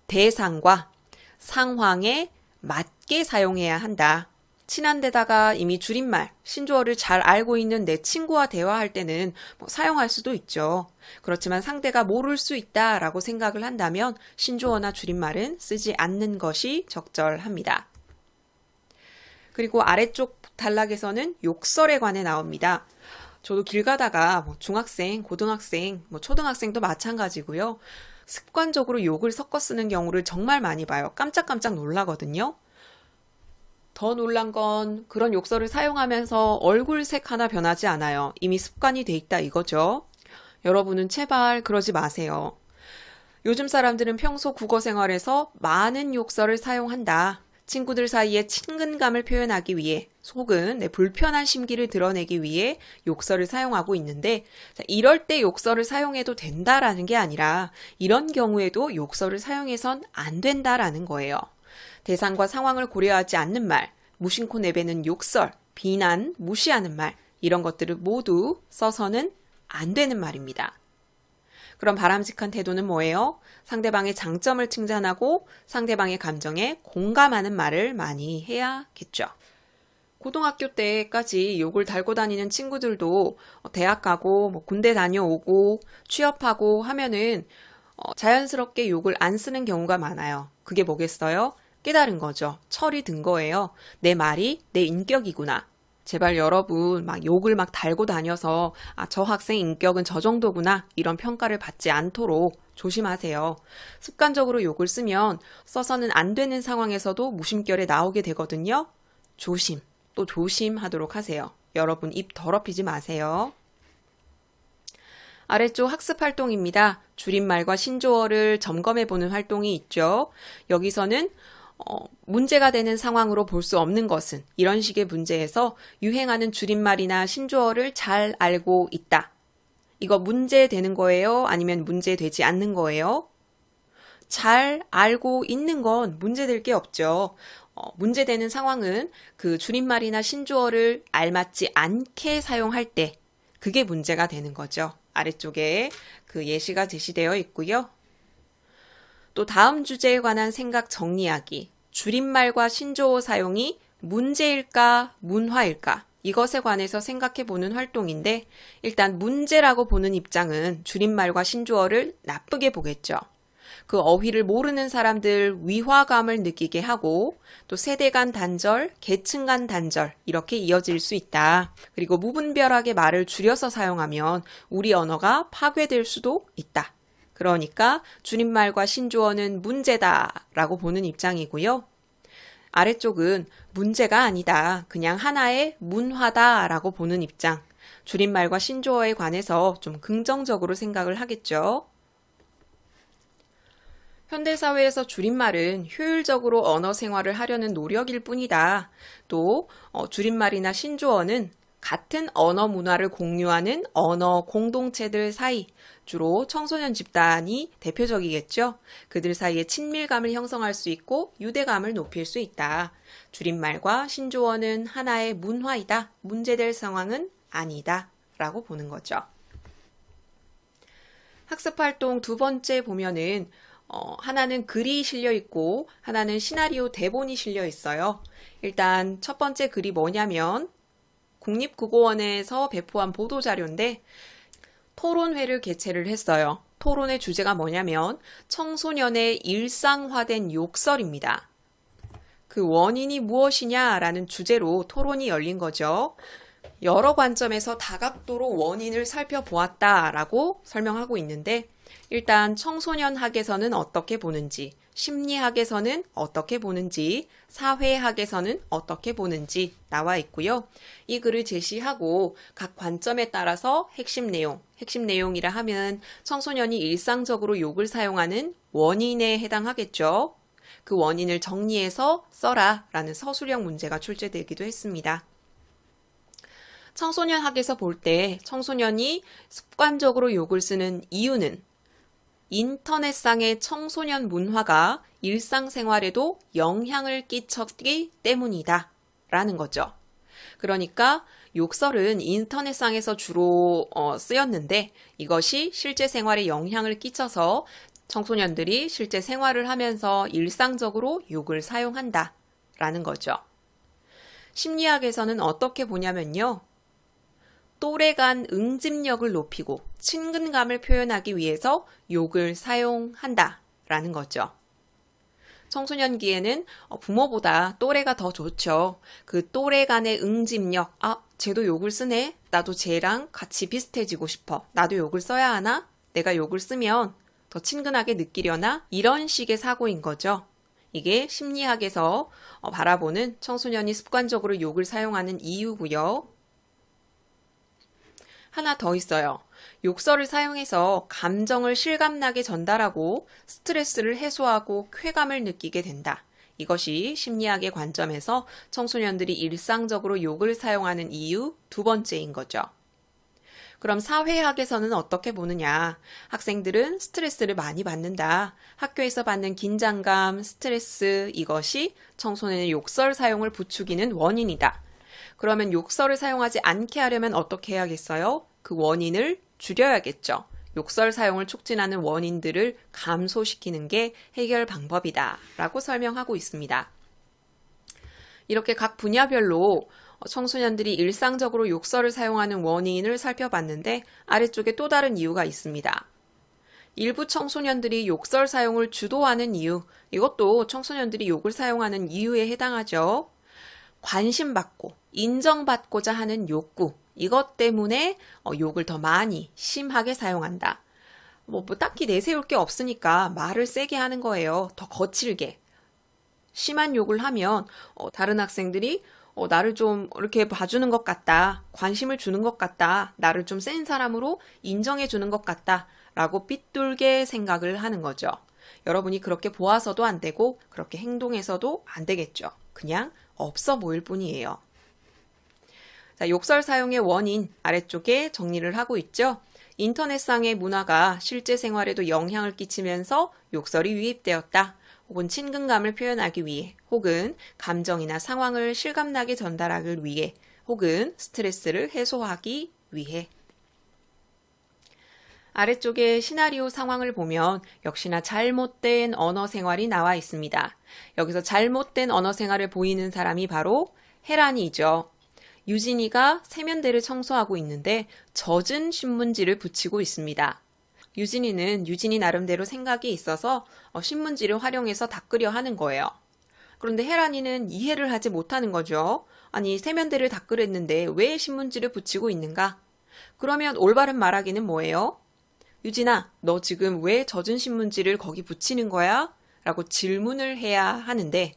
대상과 상황에 맞게 사용해야 한다. 친한 데다가 이미 줄임말, 신조어를 잘 알고 있는 내 친구와 대화할 때는 사용할 수도 있죠. 그렇지만 상대가 모를 수 있다라고 생각을 한다면 신조어나 줄임말은 쓰지 않는 것이 적절합니다. 그리고 아래쪽 단락에서는 욕설에 관해 나옵니다. 저도 길 가다가 중학생, 고등학생, 초등학생도 마찬가지고요. 습관적으로 욕을 섞어 쓰는 경우를 정말 많이 봐요. 깜짝깜짝 놀라거든요. 더 놀란 건 그런 욕설을 사용하면서 얼굴색 하나 변하지 않아요. 이미 습관이 돼 있다 이거죠. 여러분은 제발 그러지 마세요. 요즘 사람들은 평소 국어 생활에서 많은 욕설을 사용한다. 친구들 사이에 친근감을 표현하기 위해 혹은 불편한 심기를 드러내기 위해 욕설을 사용하고 있는데 이럴 때 욕설을 사용해도 된다라는 게 아니라 이런 경우에도 욕설을 사용해선 안 된다라는 거예요. 대상과 상황을 고려하지 않는 말, 무심코 내뱉는 욕설, 비난, 무시하는 말 이런 것들을 모두 써서는 안 되는 말입니다. 그럼 바람직한 태도는 뭐예요? 상대방의 장점을 칭찬하고 상대방의 감정에 공감하는 말을 많이 해야겠죠. 고등학교 때까지 욕을 달고 다니는 친구들도 대학 가고 군대 다녀오고 취업하고 하면은 자연스럽게 욕을 안 쓰는 경우가 많아요. 그게 뭐겠어요? 깨달은 거죠. 철이 든 거예요. 내 말이 내 인격이구나. 제발 여러분 막 욕을 막 달고 다녀서 저 학생 인격은 저 정도구나 이런 평가를 받지 않도록 조심하세요. 습관적으로 욕을 쓰면 써서는 안 되는 상황에서도 무심결에 나오게 되거든요. 조심, 또 조심하도록 하세요. 여러분 입 더럽히지 마세요. 아래쪽 학습 활동입니다. 줄임말과 신조어를 점검해보는 활동이 있죠. 여기서는 문제가 되는 상황으로 볼 수 없는 것은 이런 식의 문제에서 유행하는 줄임말이나 신조어를 잘 알고 있다. 이거 문제되는 거예요? 아니면 문제되지 않는 거예요? 잘 알고 있는 건 문제될 게 없죠. 문제되는 상황은 그 줄임말이나 신조어를 알맞지 않게 사용할 때 그게 문제가 되는 거죠. 아래쪽에 그 예시가 제시되어 있고요. 또 다음 주제에 관한 생각 정리하기. 줄임말과 신조어 사용이 문제일까, 문화일까? 이것에 관해서 생각해 보는 활동인데 일단 문제라고 보는 입장은 줄임말과 신조어를 나쁘게 보겠죠. 그 어휘를 모르는 사람들 위화감을 느끼게 하고 또 세대 간 단절, 계층 간 단절 이렇게 이어질 수 있다. 그리고 무분별하게 말을 줄여서 사용하면 우리 언어가 파괴될 수도 있다. 그러니까 줄임말과 신조어는 문제다라고 보는 입장이고요. 아래쪽은 문제가 아니다. 그냥 하나의 문화다라고 보는 입장. 줄임말과 신조어에 관해서 좀 긍정적으로 생각을 하겠죠. 현대사회에서 줄임말은 효율적으로 언어 생활을 하려는 노력일 뿐이다. 또 줄임말이나 신조어는 같은 언어 문화를 공유하는 언어 공동체들 사이, 주로 청소년 집단이 대표적이겠죠. 그들 사이에 친밀감을 형성할 수 있고 유대감을 높일 수 있다. 줄임말과 신조어는 하나의 문화이다. 문제될 상황은 아니다. 라고 보는 거죠. 학습활동 두 번째 보면은 하나는 글이 실려 있고 하나는 시나리오 대본이 실려 있어요. 일단 첫 번째 글이 뭐냐면 국립국어원에서 배포한 보도자료인데 토론회를 개최를 했어요. 토론의 주제가 뭐냐면 청소년의 일상화된 욕설입니다. 그 원인이 무엇이냐라는 주제로 토론이 열린 거죠. 여러 관점에서 다각도로 원인을 살펴보았다라고 설명하고 있는데 일단 청소년학에서는 어떻게 보는지, 심리학에서는 어떻게 보는지, 사회학에서는 어떻게 보는지 나와 있고요. 이 글을 제시하고 각 관점에 따라서 핵심 내용이라 하면 청소년이 일상적으로 욕을 사용하는 원인에 해당하겠죠. 그 원인을 정리해서 써라 라는 서술형 문제가 출제되기도 했습니다. 청소년학에서 볼 때 청소년이 습관적으로 욕을 쓰는 이유는 인터넷상의 청소년 문화가 일상생활에도 영향을 끼쳤기 때문이다 라는 거죠. 그러니까 욕설은 인터넷상에서 주로 쓰였는데 이것이 실제 생활에 영향을 끼쳐서 청소년들이 실제 생활을 하면서 일상적으로 욕을 사용한다 라는 거죠. 심리학에서는 어떻게 보냐면요. 또래 간 응집력을 높이고 친근감을 표현하기 위해서 욕을 사용한다 라는 거죠. 청소년기에는 부모보다 또래가 더 좋죠. 그 또래 간의 응집력, 쟤도 욕을 쓰네? 나도 쟤랑 같이 비슷해지고 싶어. 나도 욕을 써야 하나? 내가 욕을 쓰면 더 친근하게 느끼려나? 이런 식의 사고인 거죠. 이게 심리학에서 바라보는 청소년이 습관적으로 욕을 사용하는 이유고요. 하나 더 있어요. 욕설을 사용해서 감정을 실감나게 전달하고 스트레스를 해소하고 쾌감을 느끼게 된다. 이것이 심리학의 관점에서 청소년들이 일상적으로 욕을 사용하는 이유 두 번째인 거죠. 그럼 사회학에서는 어떻게 보느냐? 학생들은 스트레스를 많이 받는다. 학교에서 받는 긴장감, 스트레스 이것이 청소년의 욕설 사용을 부추기는 원인이다. 그러면 욕설을 사용하지 않게 하려면 어떻게 해야겠어요? 그 원인을 줄여야겠죠. 욕설 사용을 촉진하는 원인들을 감소시키는 게 해결 방법이다 라고 설명하고 있습니다. 이렇게 각 분야별로 청소년들이 일상적으로 욕설을 사용하는 원인을 살펴봤는데 아래쪽에 또 다른 이유가 있습니다. 일부 청소년들이 욕설 사용을 주도하는 이유, 이것도 청소년들이 욕을 사용하는 이유에 해당하죠. 관심받고 인정받고자 하는 욕구, 이것 때문에 욕을 더 많이 심하게 사용한다. 뭐 딱히 내세울 게 없으니까 말을 세게 하는 거예요. 더 거칠게. 심한 욕을 하면 다른 학생들이 나를 좀 이렇게 봐주는 것 같다. 관심을 주는 것 같다. 나를 좀 센 사람으로 인정해 주는 것 같다. 라고 삐뚤게 생각을 하는 거죠. 여러분이 그렇게 보아서도 안 되고 그렇게 행동해서도 안 되겠죠. 그냥 없어 보일 뿐이에요. 자, 욕설 사용의 원인 아래쪽에 정리를 하고 있죠. 인터넷상의 문화가 실제 생활에도 영향을 끼치면서 욕설이 유입되었다. 혹은 친근감을 표현하기 위해, 혹은 감정이나 상황을 실감나게 전달하기 위해, 혹은 스트레스를 해소하기 위해. 아래쪽에 시나리오 상황을 보면 역시나 잘못된 언어 생활이 나와 있습니다. 여기서 잘못된 언어 생활을 보이는 사람이 바로 혜란이죠. 유진이가 세면대를 청소하고 있는데 젖은 신문지를 붙이고 있습니다. 유진이는 유진이 나름대로 생각이 있어서 신문지를 활용해서 닦으려 하는 거예요. 그런데 혜란이는 이해를 하지 못하는 거죠. 아니, 세면대를 닦으랬는데 왜 신문지를 붙이고 있는가? 그러면 올바른 말하기는 뭐예요? 유진아, 너 지금 왜 젖은 신문지를 거기 붙이는 거야? 라고 질문을 해야 하는데,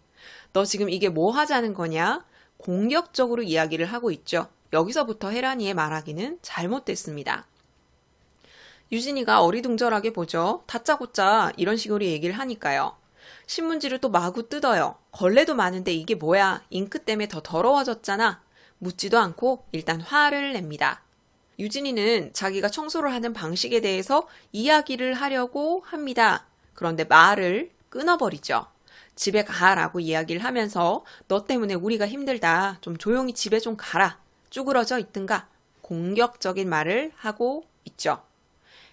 너 지금 이게 뭐 하자는 거냐? 공격적으로 이야기를 하고 있죠. 여기서부터 혜란이의 말하기는 잘못됐습니다. 유진이가 어리둥절하게 보죠. 다짜고짜 이런 식으로 얘기를 하니까요. 신문지를 또 마구 뜯어요. 걸레도 많은데 이게 뭐야? 잉크 때문에 더 더러워졌잖아. 묻지도 않고 일단 화를 냅니다. 유진이는 자기가 청소를 하는 방식에 대해서 이야기를 하려고 합니다. 그런데 말을 끊어버리죠. 집에 가라고 이야기를 하면서 너 때문에 우리가 힘들다. 좀 조용히 집에 좀 가라. 쭈그러져 있든가. 공격적인 말을 하고 있죠.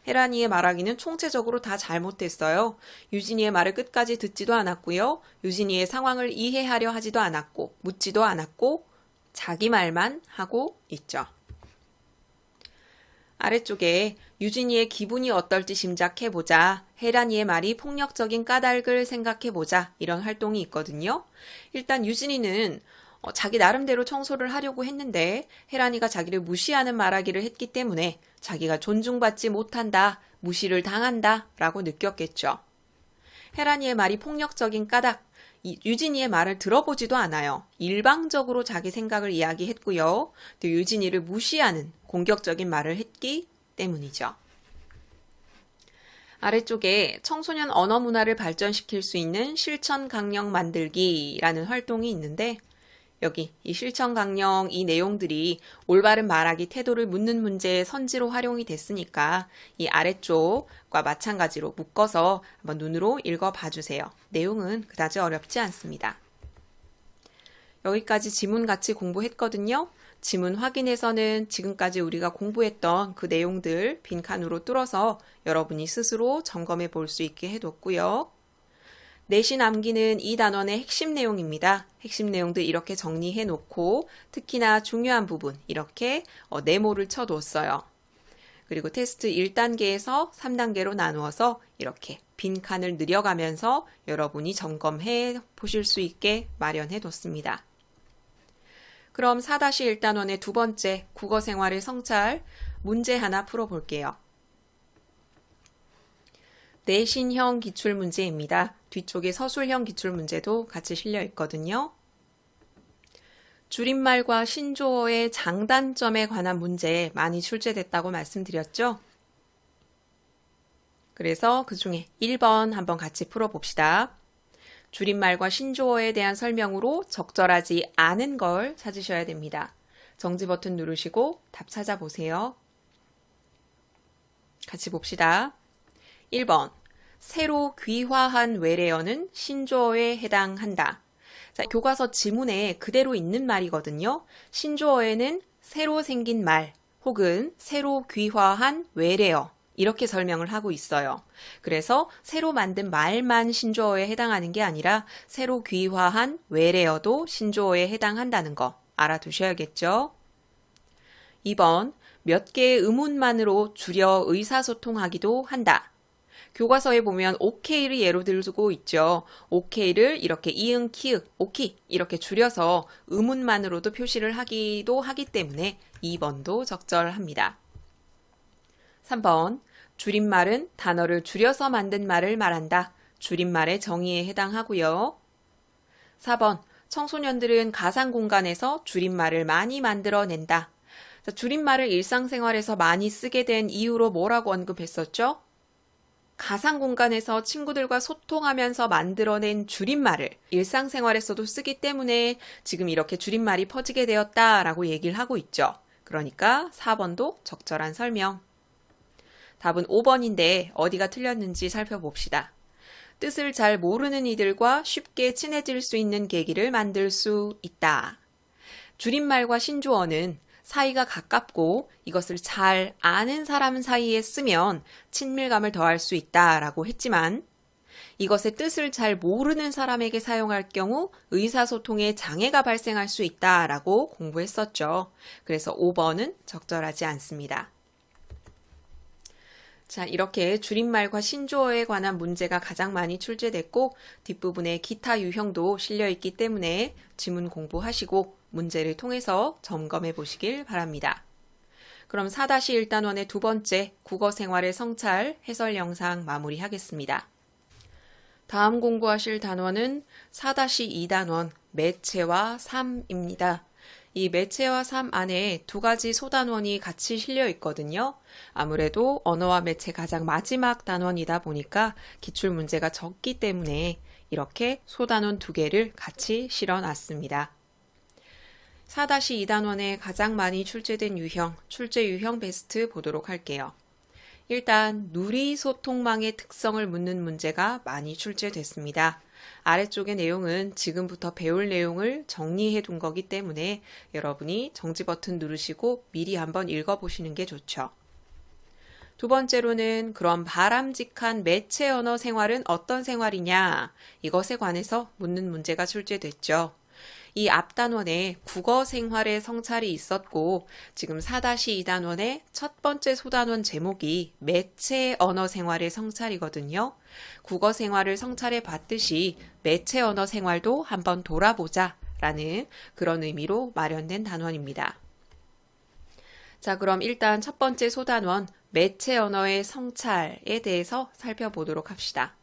혜란이의 말하기는 총체적으로 다 잘못됐어요. 유진이의 말을 끝까지 듣지도 않았고요. 유진이의 상황을 이해하려 하지도 않았고 묻지도 않았고 자기 말만 하고 있죠. 아래쪽에 유진이의 기분이 어떨지 짐작해보자. 혜란이의 말이 폭력적인 까닭을 생각해보자. 이런 활동이 있거든요. 일단 유진이는 자기 나름대로 청소를 하려고 했는데 혜란이가 자기를 무시하는 말하기를 했기 때문에 자기가 존중받지 못한다, 무시를 당한다 라고 느꼈겠죠. 혜란이의 말이 폭력적인 까닭, 유진이의 말을 들어보지도 않아요. 일방적으로 자기 생각을 이야기했고요. 또 유진이를 무시하는 공격적인 말을 했기 때문이죠. 아래쪽에 청소년 언어 문화를 발전시킬 수 있는 실천 강령 만들기라는 활동이 있는데 여기 이 실천 강령 이 내용들이 올바른 말하기 태도를 묻는 문제의 선지로 활용이 됐으니까 이 아래쪽과 마찬가지로 묶어서 한번 눈으로 읽어봐 주세요. 내용은 그다지 어렵지 않습니다. 여기까지 지문 같이 공부했거든요. 지문 확인에서는 지금까지 우리가 공부했던 그 내용들 빈칸으로 뚫어서 여러분이 스스로 점검해 볼 수 있게 해뒀고요. 내신 암기는 이 단원의 핵심 내용입니다. 핵심 내용들 이렇게 정리해 놓고 특히나 중요한 부분 이렇게 네모를 쳐뒀어요. 그리고 테스트 1단계에서 3단계로 나누어서 이렇게 빈칸을 늘려가면서 여러분이 점검해 보실 수 있게 마련해 뒀습니다. 그럼 4-1단원의 두 번째 국어생활의 성찰 문제 하나 풀어볼게요. 내신형 기출문제입니다. 뒤쪽에 서술형 기출문제도 같이 실려 있거든요. 줄임말과 신조어의 장단점에 관한 문제 많이 출제됐다고 말씀드렸죠? 그래서 그 중에 1번 한번 같이 풀어봅시다. 줄임말과 신조어에 대한 설명으로 적절하지 않은 걸 찾으셔야 됩니다. 정지 버튼 누르시고 답 찾아보세요. 같이 봅시다. 1번, 새로 귀화한 외래어는 신조어에 해당한다. 자, 교과서 지문에 그대로 있는 말이거든요. 신조어에는 새로 생긴 말 혹은 새로 귀화한 외래어 이렇게 설명을 하고 있어요. 그래서 새로 만든 말만 신조어에 해당하는 게 아니라 새로 귀화한 외래어도 신조어에 해당한다는 거 알아두셔야겠죠. 2번, 몇 개의 의문만으로 줄여 의사소통하기도 한다. 교과서에 보면 오케이를 예로 들고 있죠. 오케이를 이렇게 이응, 키읔, 오키 이렇게 줄여서 의문만으로도 표시를 하기도 하기 때문에 2번도 적절합니다. 3번 줄임말은 단어를 줄여서 만든 말을 말한다. 줄임말의 정의에 해당하고요. 4번 청소년들은 가상 공간에서 줄임말을 많이 만들어낸다. 자, 줄임말을 일상생활에서 많이 쓰게 된 이유로 뭐라고 언급했었죠? 가상 공간에서 친구들과 소통하면서 만들어낸 줄임말을 일상생활에서도 쓰기 때문에 지금 이렇게 줄임말이 퍼지게 되었다라고 얘기를 하고 있죠. 그러니까 4번도 적절한 설명. 답은 5번인데 어디가 틀렸는지 살펴봅시다. 뜻을 잘 모르는 이들과 쉽게 친해질 수 있는 계기를 만들 수 있다. 줄임말과 신조어는 사이가 가깝고 이것을 잘 아는 사람 사이에 쓰면 친밀감을 더할 수 있다라고 했지만 이것의 뜻을 잘 모르는 사람에게 사용할 경우 의사소통에 장애가 발생할 수 있다라고 공부했었죠. 그래서 5번은 적절하지 않습니다. 자, 이렇게 줄임말과 신조어에 관한 문제가 가장 많이 출제됐고 뒷부분에 기타 유형도 실려 있기 때문에 지문 공부하시고 문제를 통해서 점검해 보시길 바랍니다. 그럼 4-1단원의 두 번째 국어생활의 성찰 해설 영상 마무리하겠습니다. 다음 공부하실 단원은 4-2단원 매체와 삶입니다. 이 매체와 삶 안에 두 가지 소단원이 같이 실려 있거든요. 아무래도 언어와 매체 가장 마지막 단원이다 보니까 기출문제가 적기 때문에 이렇게 소단원 두 개를 같이 실어놨습니다. 4-2단원에 가장 많이 출제된 유형, 출제 유형 베스트 보도록 할게요. 일단 누리소통망의 특성을 묻는 문제가 많이 출제됐습니다. 아래쪽의 내용은 지금부터 배울 내용을 정리해 둔 거기 때문에 여러분이 정지 버튼 누르시고 미리 한번 읽어보시는 게 좋죠. 두 번째로는 그럼 바람직한 매체 언어 생활은 어떤 생활이냐? 이것에 관해서 묻는 문제가 출제됐죠. 이 앞단원에 국어 생활의 성찰이 있었고 지금 4-2단원의 첫 번째 소단원 제목이 매체 언어 생활의 성찰이거든요. 국어 생활을 성찰해 봤듯이 매체 언어 생활도 한번 돌아보자 라는 그런 의미로 마련된 단원입니다. 자, 그럼 일단 첫 번째 소단원 매체 언어의 성찰에 대해서 살펴보도록 합시다.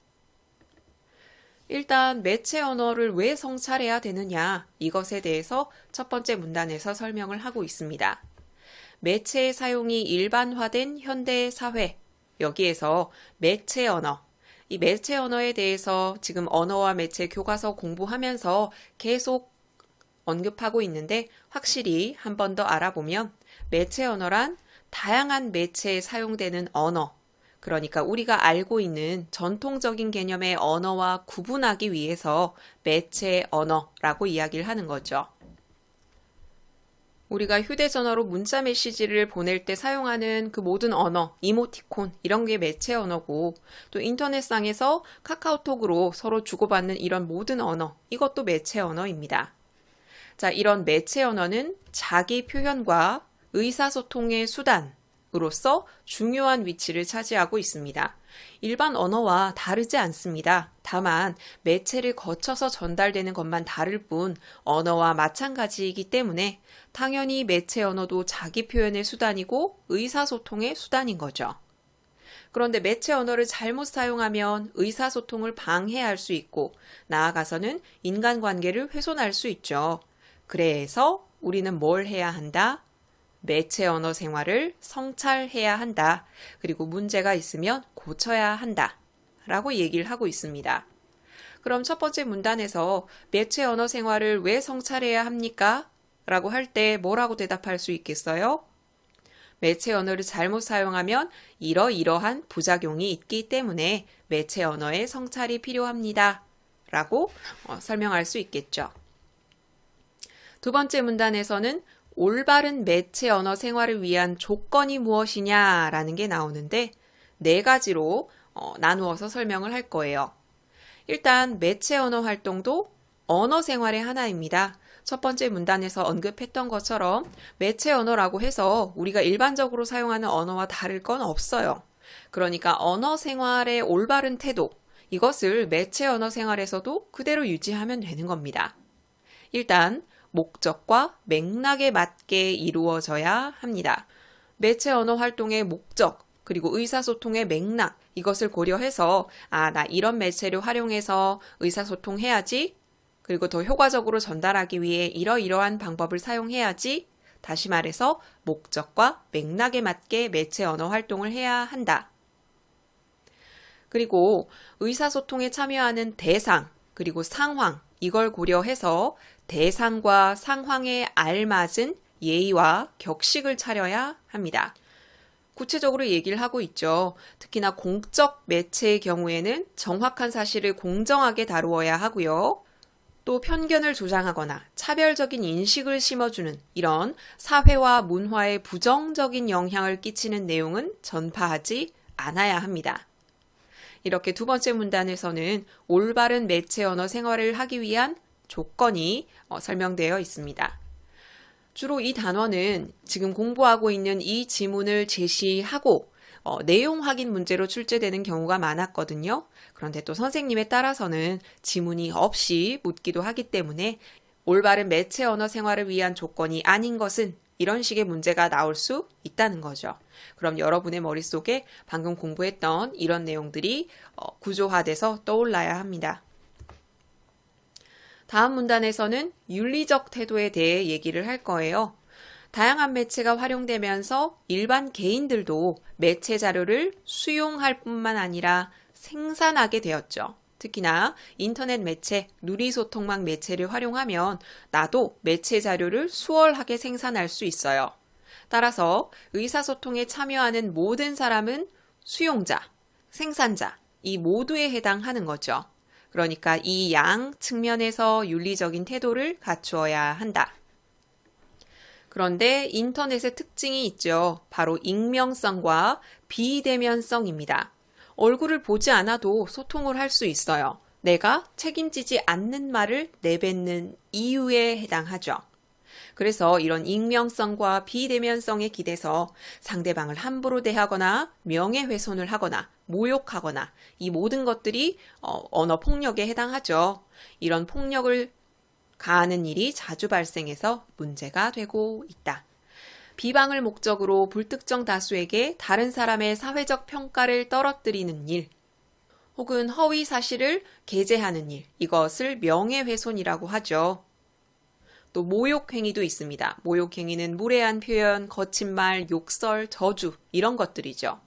일단 매체 언어를 왜 성찰해야 되느냐 이것에 대해서 첫 번째 문단에서 설명을 하고 있습니다. 매체의 사용이 일반화된 현대 사회, 여기에서 매체 언어, 이 매체 언어에 대해서 지금 언어와 매체 교과서 공부하면서 계속 언급하고 있는데 확실히 한 번 더 알아보면 매체 언어란 다양한 매체에 사용되는 언어, 그러니까 우리가 알고 있는 전통적인 개념의 언어와 구분하기 위해서 매체 언어라고 이야기를 하는 거죠. 우리가 휴대전화로 문자 메시지를 보낼 때 사용하는 그 모든 언어, 이모티콘 이런 게 매체 언어고 또 인터넷상에서 카카오톡으로 서로 주고받는 이런 모든 언어, 이것도 매체 언어입니다. 자, 이런 매체 언어는 자기 표현과 의사소통의 수단, 으로서 중요한 위치를 차지하고 있습니다. 일반 언어와 다르지 않습니다. 다만 매체를 거쳐서 전달되는 것만 다를 뿐 언어와 마찬가지이기 때문에 당연히 매체 언어도 자기 표현의 수단이고 의사소통의 수단인 거죠. 그런데 매체 언어를 잘못 사용하면 의사소통을 방해할 수 있고 나아가서는 인간관계를 훼손할 수 있죠. 그래서 우리는 뭘 해야 한다? 매체 언어 생활을 성찰해야 한다. 그리고 문제가 있으면 고쳐야 한다. 라고 얘기를 하고 있습니다. 그럼 첫 번째 문단에서 매체 언어 생활을 왜 성찰해야 합니까? 라고 할 때 뭐라고 대답할 수 있겠어요? 매체 언어를 잘못 사용하면 이러이러한 부작용이 있기 때문에 매체 언어의 성찰이 필요합니다. 라고 설명할 수 있겠죠. 두 번째 문단에서는 올바른 매체 언어 생활을 위한 조건이 무엇이냐라는 게 나오는데 네 가지로 나누어서 설명을 할 거예요. 일단 매체 언어 활동도 언어 생활의 하나입니다. 첫 번째 문단에서 언급했던 것처럼 매체 언어라고 해서 우리가 일반적으로 사용하는 언어와 다를 건 없어요. 그러니까 언어 생활의 올바른 태도, 이것을 매체 언어 생활에서도 그대로 유지하면 되는 겁니다. 일단 목적과 맥락에 맞게 이루어져야 합니다. 매체 언어 활동의 목적, 그리고 의사소통의 맥락, 이것을 고려해서 나 이런 매체를 활용해서 의사소통해야지, 그리고 더 효과적으로 전달하기 위해 이러이러한 방법을 사용해야지, 다시 말해서 목적과 맥락에 맞게 매체 언어 활동을 해야 한다. 그리고 의사소통에 참여하는 대상, 그리고 상황, 이걸 고려해서 대상과 상황에 알맞은 예의와 격식을 차려야 합니다. 구체적으로 얘기를 하고 있죠. 특히나 공적 매체의 경우에는 정확한 사실을 공정하게 다루어야 하고요. 또 편견을 조장하거나 차별적인 인식을 심어주는 이런 사회와 문화에 부정적인 영향을 끼치는 내용은 전파하지 않아야 합니다. 이렇게 두 번째 문단에서는 올바른 매체 언어 생활을 하기 위한 조건이 설명되어 있습니다. 주로 이 단원은 지금 공부하고 있는 이 지문을 제시하고 내용 확인 문제로 출제되는 경우가 많았거든요. 그런데 또 선생님에 따라서는 지문이 없이 묻기도 하기 때문에 올바른 매체 언어 생활을 위한 조건이 아닌 것은 이런 식의 문제가 나올 수 있다는 거죠. 그럼 여러분의 머릿속에 방금 공부했던 이런 내용들이 구조화돼서 떠올라야 합니다. 다음 문단에서는 윤리적 태도에 대해 얘기를 할 거예요. 다양한 매체가 활용되면서 일반 개인들도 매체 자료를 수용할 뿐만 아니라 생산하게 되었죠. 특히나 인터넷 매체, 누리소통망 매체를 활용하면 나도 매체 자료를 수월하게 생산할 수 있어요. 따라서 의사소통에 참여하는 모든 사람은 수용자, 생산자, 이 모두에 해당하는 거죠. 그러니까 이 양 측면에서 윤리적인 태도를 갖추어야 한다. 그런데 인터넷의 특징이 있죠. 바로 익명성과 비대면성입니다. 얼굴을 보지 않아도 소통을 할 수 있어요. 내가 책임지지 않는 말을 내뱉는 이유에 해당하죠. 그래서 이런 익명성과 비대면성에 기대서 상대방을 함부로 대하거나 명예훼손을 하거나 모욕하거나 이 모든 것들이 언어 폭력에 해당하죠. 이런 폭력을 가하는 일이 자주 발생해서 문제가 되고 있다. 비방을 목적으로 불특정 다수에게 다른 사람의 사회적 평가를 떨어뜨리는 일, 혹은 허위 사실을 게재하는 일, 이것을 명예훼손이라고 하죠. 또 모욕행위도 있습니다. 모욕행위는 무례한 표현, 거친 말, 욕설, 저주 이런 것들이죠.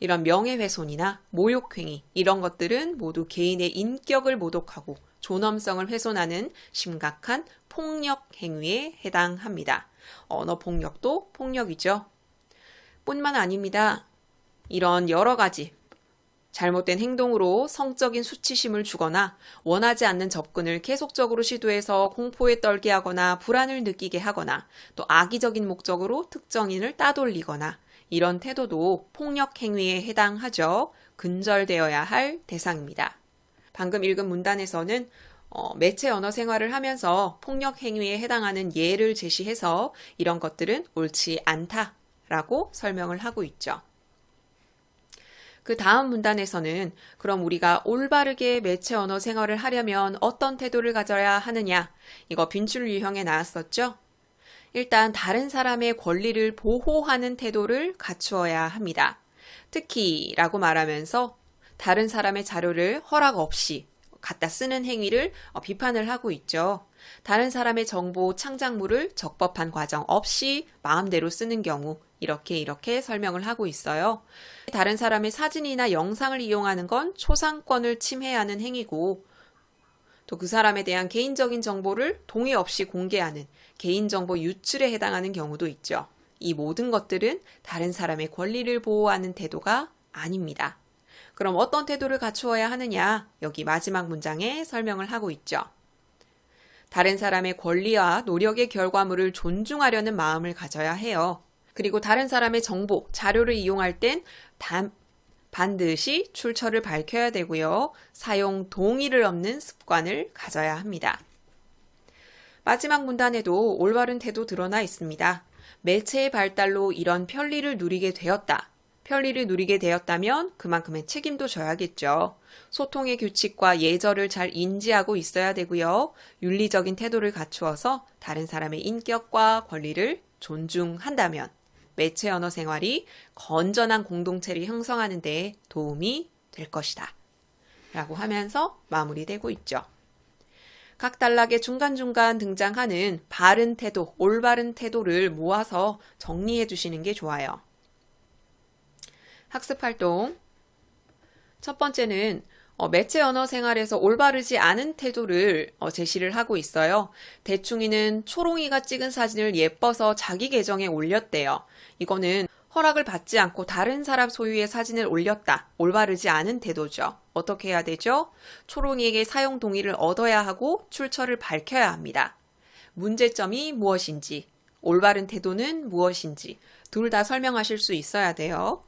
이런 명예훼손이나 모욕행위 이런 것들은 모두 개인의 인격을 모독하고 존엄성을 훼손하는 심각한 폭력 행위에 해당합니다. 언어폭력도 폭력이죠. 뿐만 아닙니다. 이런 여러 가지 잘못된 행동으로 성적인 수치심을 주거나 원하지 않는 접근을 계속적으로 시도해서 공포에 떨게 하거나 불안을 느끼게 하거나 또 악의적인 목적으로 특정인을 따돌리거나 이런 태도도 폭력 행위에 해당하죠. 근절되어야 할 대상입니다. 방금 읽은 문단에서는 매체 언어 생활을 하면서 폭력 행위에 해당하는 예를 제시해서 이런 것들은 옳지 않다라고 설명을 하고 있죠. 그 다음 문단에서는 그럼 우리가 올바르게 매체 언어 생활을 하려면 어떤 태도를 가져야 하느냐, 이거 빈출 유형에 나왔었죠. 일단 다른 사람의 권리를 보호하는 태도를 갖추어야 합니다. 특히 라고 말하면서 다른 사람의 자료를 허락 없이 갖다 쓰는 행위를 비판을 하고 있죠. 다른 사람의 정보 창작물을 적법한 과정 없이 마음대로 쓰는 경우 이렇게 설명을 하고 있어요. 다른 사람의 사진이나 영상을 이용하는 건 초상권을 침해하는 행위고 또 그 사람에 대한 개인적인 정보를 동의 없이 공개하는 개인정보 유출에 해당하는 경우도 있죠. 이 모든 것들은 다른 사람의 권리를 보호하는 태도가 아닙니다. 그럼 어떤 태도를 갖추어야 하느냐? 여기 마지막 문장에 설명을 하고 있죠. 다른 사람의 권리와 노력의 결과물을 존중하려는 마음을 가져야 해요. 그리고 다른 사람의 정보, 자료를 이용할 땐 반드시 출처를 밝혀야 되고요. 사용 동의를 얻는 습관을 가져야 합니다. 마지막 문단에도 올바른 태도 드러나 있습니다. 매체의 발달로 이런 편리를 누리게 되었다. 편리를 누리게 되었다면 그만큼의 책임도 져야겠죠. 소통의 규칙과 예절을 잘 인지하고 있어야 되고요. 윤리적인 태도를 갖추어서 다른 사람의 인격과 권리를 존중한다면 매체 언어 생활이 건전한 공동체를 형성하는 데 도움이 될 것이다. 라고 하면서 마무리되고 있죠. 각 단락에 중간중간 등장하는 바른 태도, 올바른 태도를 모아서 정리해 주시는 게 좋아요. 학습활동 첫 번째는 매체 언어 생활에서 올바르지 않은 태도를 제시를 하고 있어요. 대충이는 초롱이가 찍은 사진을 예뻐서 자기 계정에 올렸대요. 이거는 허락을 받지 않고 다른 사람 소유의 사진을 올렸다. 올바르지 않은 태도죠. 어떻게 해야 되죠? 초롱이에게 사용 동의를 얻어야 하고 출처를 밝혀야 합니다. 문제점이 무엇인지, 올바른 태도는 무엇인지 둘 다 설명하실 수 있어야 돼요.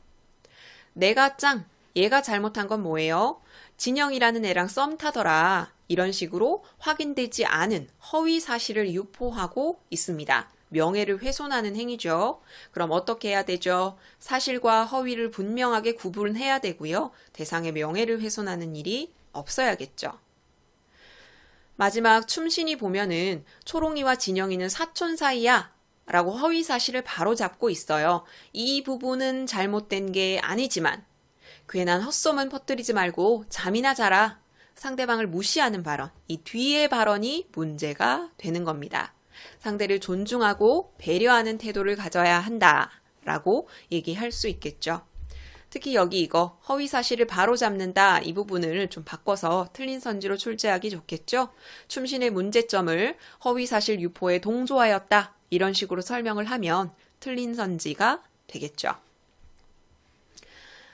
내가 짱, 얘가 잘못한 건 뭐예요? 진영이라는 애랑 썸 타더라. 이런 식으로 확인되지 않은 허위 사실을 유포하고 있습니다. 명예를 훼손하는 행위죠. 그럼 어떻게 해야 되죠? 사실과 허위를 분명하게 구분해야 되고요. 대상의 명예를 훼손하는 일이 없어야겠죠. 마지막 춤신이 보면은 초롱이와 진영이는 사촌 사이야 라고 허위 사실을 바로잡고 있어요. 이 부분은 잘못된 게 아니지만 괜한 헛소문 퍼뜨리지 말고 잠이나 자라. 상대방을 무시하는 발언, 이 뒤의 발언이 문제가 되는 겁니다. 상대를 존중하고 배려하는 태도를 가져야 한다 라고 얘기할 수 있겠죠. 특히 여기 이거 허위 사실을 바로잡는다 이 부분을 좀 바꿔서 틀린 선지로 출제하기 좋겠죠. 춤신의 문제점을 허위 사실 유포에 동조하였다 이런 식으로 설명을 하면 틀린 선지가 되겠죠.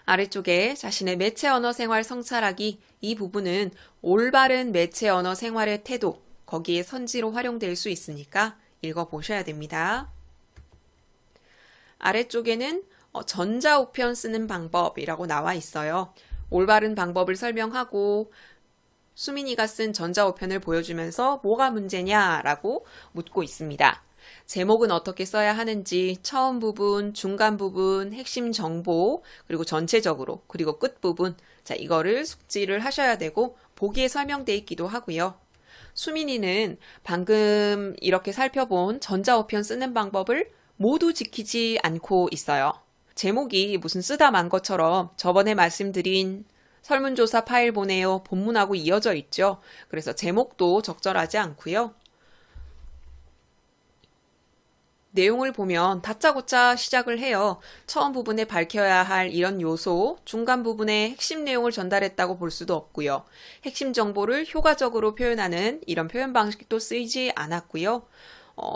아래쪽에 자신의 매체 언어 생활 성찰하기 이 부분은 올바른 매체 언어 생활의 태도 거기에 선지로 활용될 수 있으니까 읽어보셔야 됩니다. 아래쪽에는 전자우편 쓰는 방법이라고 나와 있어요. 올바른 방법을 설명하고 수민이가 쓴 전자우편을 보여주면서 뭐가 문제냐라고 묻고 있습니다. 제목은 어떻게 써야 하는지 처음 부분, 중간 부분, 핵심 정보, 그리고 전체적으로, 그리고 끝 부분 자 이거를 숙지를 하셔야 되고 보기에 설명되어 있기도 하고요. 수민이는 방금 이렇게 살펴본 전자우편 쓰는 방법을 모두 지키지 않고 있어요. 제목이 무슨 쓰다 만 것처럼 저번에 말씀드린 설문조사 파일 보내요 본문하고 이어져 있죠. 그래서 제목도 적절하지 않고요. 내용을 보면 다짜고짜 시작을 해요. 처음 부분에 밝혀야 할 이런 요소, 중간 부분에 핵심 내용을 전달했다고 볼 수도 없고요. 핵심 정보를 효과적으로 표현하는 이런 표현 방식도 쓰이지 않았고요.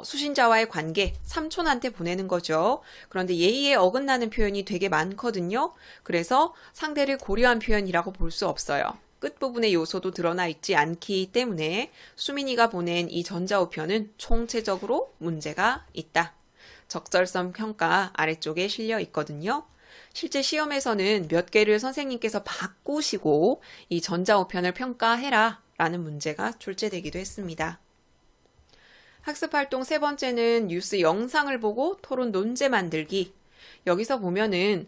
수신자와의 관계, 삼촌한테 보내는 거죠. 그런데 예의에 어긋나는 표현이 되게 많거든요. 그래서 상대를 고려한 표현이라고 볼 수 없어요. 끝부분의 요소도 드러나 있지 않기 때문에 수민이가 보낸 이 전자우편은 총체적으로 문제가 있다. 적절성 평가 아래쪽에 실려 있거든요. 실제 시험에서는 몇 개를 선생님께서 바꾸시고 이 전자우편을 평가해라 라는 문제가 출제되기도 했습니다. 학습활동 세 번째는 뉴스 영상을 보고 토론 논제 만들기. 여기서 보면은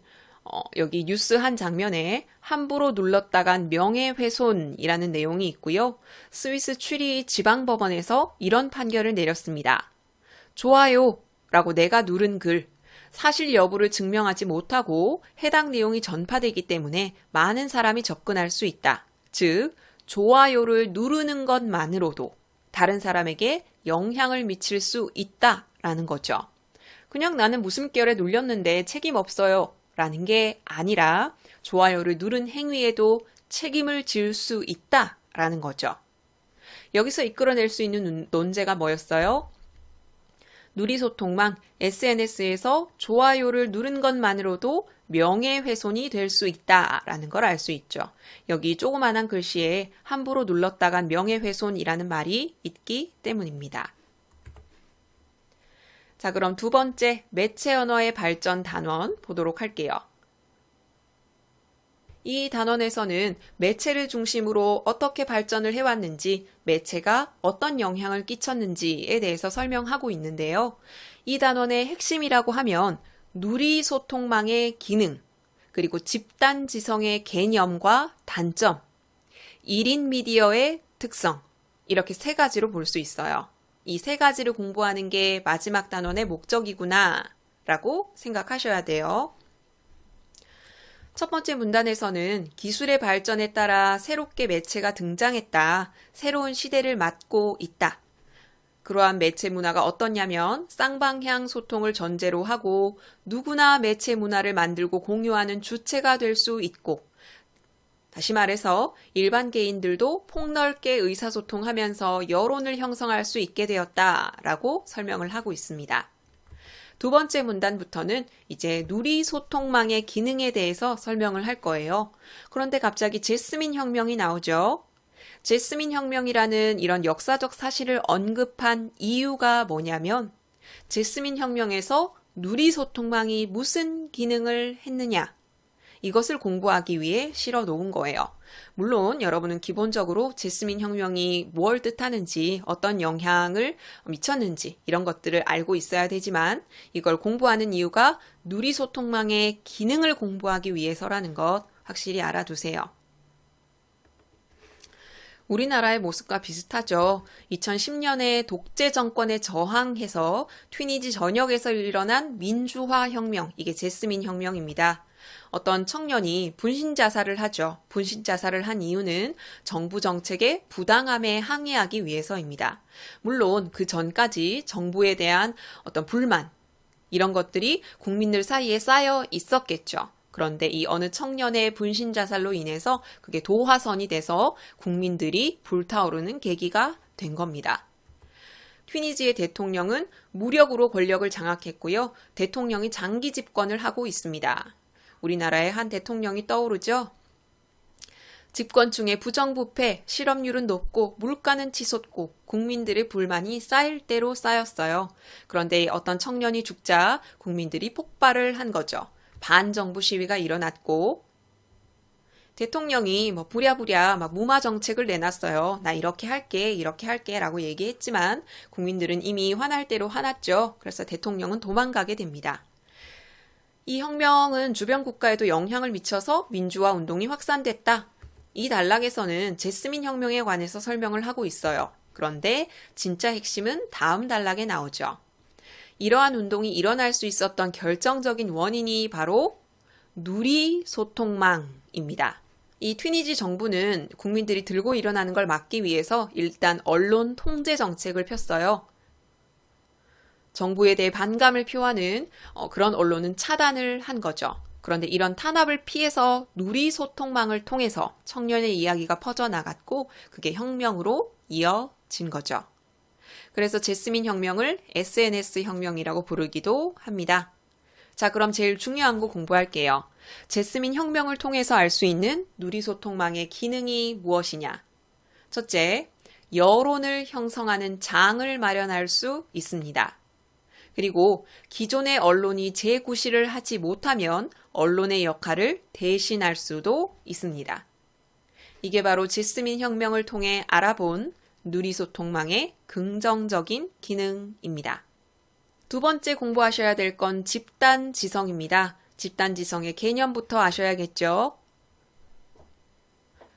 여기 뉴스 한 장면에 함부로 눌렀다간 명예훼손이라는 내용이 있고요. 스위스 취리 지방법원에서 이런 판결을 내렸습니다. 좋아요 라고 내가 누른 글, 사실 여부를 증명하지 못하고 해당 내용이 전파되기 때문에 많은 사람이 접근할 수 있다. 즉, 좋아요를 누르는 것만으로도 다른 사람에게 영향을 미칠 수 있다라는 거죠. 그냥 나는 무심결에 눌렸는데 책임 없어요 라는 게 아니라 좋아요를 누른 행위에도 책임을 질 수 있다라는 거죠. 여기서 이끌어낼 수 있는 논제가 뭐였어요? 누리소통망 SNS에서 좋아요를 누른 것만으로도 명예훼손이 될 수 있다라는 걸 알 수 있죠. 여기 조그만한 글씨에 함부로 눌렀다간 명예훼손이라는 말이 있기 때문입니다. 자, 그럼 두 번째 매체 언어의 발전 단원 보도록 할게요. 이 단원에서는 매체를 중심으로 어떻게 발전을 해왔는지, 매체가 어떤 영향을 끼쳤는지에 대해서 설명하고 있는데요. 이 단원의 핵심이라고 하면 누리소통망의 기능, 그리고 집단 지성의 개념과 단점, 1인 미디어의 특성, 이렇게 세 가지로 볼 수 있어요. 이 세 가지를 공부하는 게 마지막 단원의 목적이구나 라고 생각하셔야 돼요. 첫 번째 문단에서는 기술의 발전에 따라 새롭게 매체가 등장했다. 새로운 시대를 맞고 있다. 그러한 매체 문화가 어떻냐면 쌍방향 소통을 전제로 하고 누구나 매체 문화를 만들고 공유하는 주체가 될 수 있고, 다시 말해서 일반 개인들도 폭넓게 의사소통하면서 여론을 형성할 수 있게 되었다라고 설명을 하고 있습니다. 두 번째 문단부터는 이제 누리소통망의 기능에 대해서 설명을 할 거예요. 그런데 갑자기 제스민 혁명이 나오죠. 제스민 혁명이라는 이런 역사적 사실을 언급한 이유가 뭐냐면 제스민 혁명에서 누리소통망이 무슨 기능을 했느냐, 이것을 공부하기 위해 실어 놓은 거예요. 물론 여러분은 기본적으로 제스민 혁명이 뭘 뜻하는지, 어떤 영향을 미쳤는지 이런 것들을 알고 있어야 되지만 이걸 공부하는 이유가 누리소통망의 기능을 공부하기 위해서라는 것 확실히 알아두세요. 우리나라의 모습과 비슷하죠. 2010년에 독재 정권에 저항해서 튀니지 전역에서 일어난 민주화 혁명, 이게 제스민 혁명입니다. 어떤 청년이 분신 자살을 하죠. 분신 자살을 한 이유는 정부 정책의 부당함에 항의하기 위해서입니다. 물론 그 전까지 정부에 대한 어떤 불만, 이런 것들이 국민들 사이에 쌓여 있었겠죠. 그런데 이 어느 청년의 분신 자살로 인해서 그게 도화선이 돼서 국민들이 불타오르는 계기가 된 겁니다. 튀니지의 대통령은 무력으로 권력을 장악했고요. 대통령이 장기 집권을 하고 있습니다. 우리나라의 한 대통령이 떠오르죠. 집권 중에 부정부패, 실업률은 높고 물가는 치솟고 국민들의 불만이 쌓일 대로 쌓였어요. 그런데 어떤 청년이 죽자 국민들이 폭발을 한 거죠. 반정부 시위가 일어났고 대통령이 부랴부랴 무마 정책을 내놨어요. 나 이렇게 할게 라고 얘기했지만 국민들은 이미 화날 대로 화났죠. 그래서 대통령은 도망가게 됩니다. 이 혁명은 주변 국가에도 영향을 미쳐서 민주화 운동이 확산됐다. 이 단락에서는 제스민 혁명에 관해서 설명을 하고 있어요. 그런데 진짜 핵심은 다음 단락에 나오죠. 이러한 운동이 일어날 수 있었던 결정적인 원인이 바로 누리소통망입니다. 이 튀니지 정부는 국민들이 들고 일어나는 걸 막기 위해서 일단 언론 통제 정책을 폈어요. 정부에 대해 반감을 표하는 그런 언론은 차단을 한 거죠. 그런데 이런 탄압을 피해서 누리소통망을 통해서 청년의 이야기가 퍼져나갔고 그게 혁명으로 이어진 거죠. 그래서 제스민 혁명을 SNS 혁명이라고 부르기도 합니다. 자, 그럼 제일 중요한 거 공부할게요. 제스민 혁명을 통해서 알 수 있는 누리소통망의 기능이 무엇이냐? 첫째, 여론을 형성하는 장을 마련할 수 있습니다. 그리고 기존의 언론이 재구실을 하지 못하면 언론의 역할을 대신할 수도 있습니다. 이게 바로 제스민 혁명을 통해 알아본 누리소통망의 긍정적인 기능입니다. 두 번째 공부하셔야 될 건 집단지성입니다. 집단지성의 개념부터 아셔야겠죠.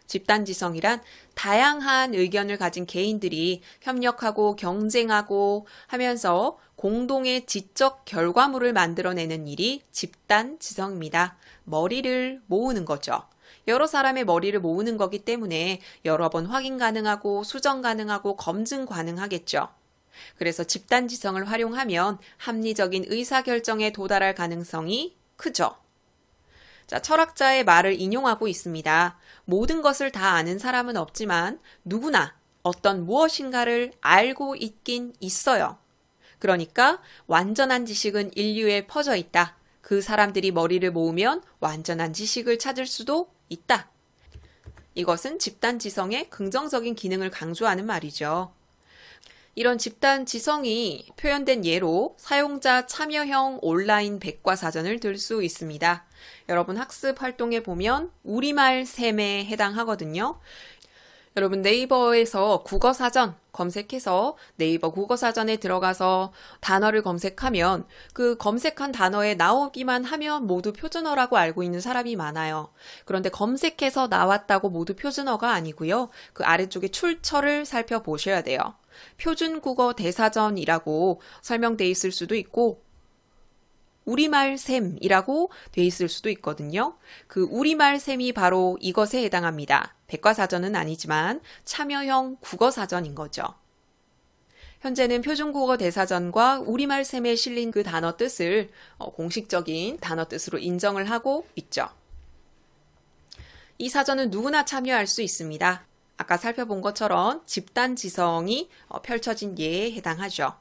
집단지성이란 다양한 의견을 가진 개인들이 협력하고 경쟁하고 하면서 공동의 지적 결과물을 만들어내는 일이 집단지성입니다. 머리를 모으는 거죠. 여러 사람의 머리를 모으는 거기 때문에 여러 번 확인 가능하고 수정 가능하고 검증 가능하겠죠. 그래서 집단지성을 활용하면 합리적인 의사결정에 도달할 가능성이 크죠. 자, 철학자의 말을 인용하고 있습니다. 모든 것을 다 아는 사람은 없지만 누구나 어떤 무엇인가를 알고 있긴 있어요. 그러니까 완전한 지식은 인류에 퍼져 있다. 그 사람들이 머리를 모으면 완전한 지식을 찾을 수도 있다. 이것은 집단지성의 긍정적인 기능을 강조하는 말이죠. 이런 집단지성이 표현된 예로 사용자 참여형 온라인 백과사전을 들 수 있습니다. 여러분 학습 활동에 보면 우리말 셈에 해당하거든요. 여러분 네이버에서 국어사전 검색해서 네이버 국어사전에 들어가서 단어를 검색하면 그 검색한 단어에 나오기만 하면 모두 표준어라고 알고 있는 사람이 많아요. 그런데 검색해서 나왔다고 모두 표준어가 아니고요. 그 아래쪽에 출처를 살펴보셔야 돼요. 표준국어 대사전이라고 설명돼 있을 수도 있고 우리말샘이라고 돼 있을 수도 있거든요. 그 우리말샘이 바로 이것에 해당합니다. 백과사전은 아니지만 참여형 국어사전인 거죠. 현재는 표준국어 대사전과 우리말샘에 실린 그 단어 뜻을 공식적인 단어 뜻으로 인정을 하고 있죠. 이 사전은 누구나 참여할 수 있습니다. 아까 살펴본 것처럼 집단지성이 펼쳐진 예에 해당하죠.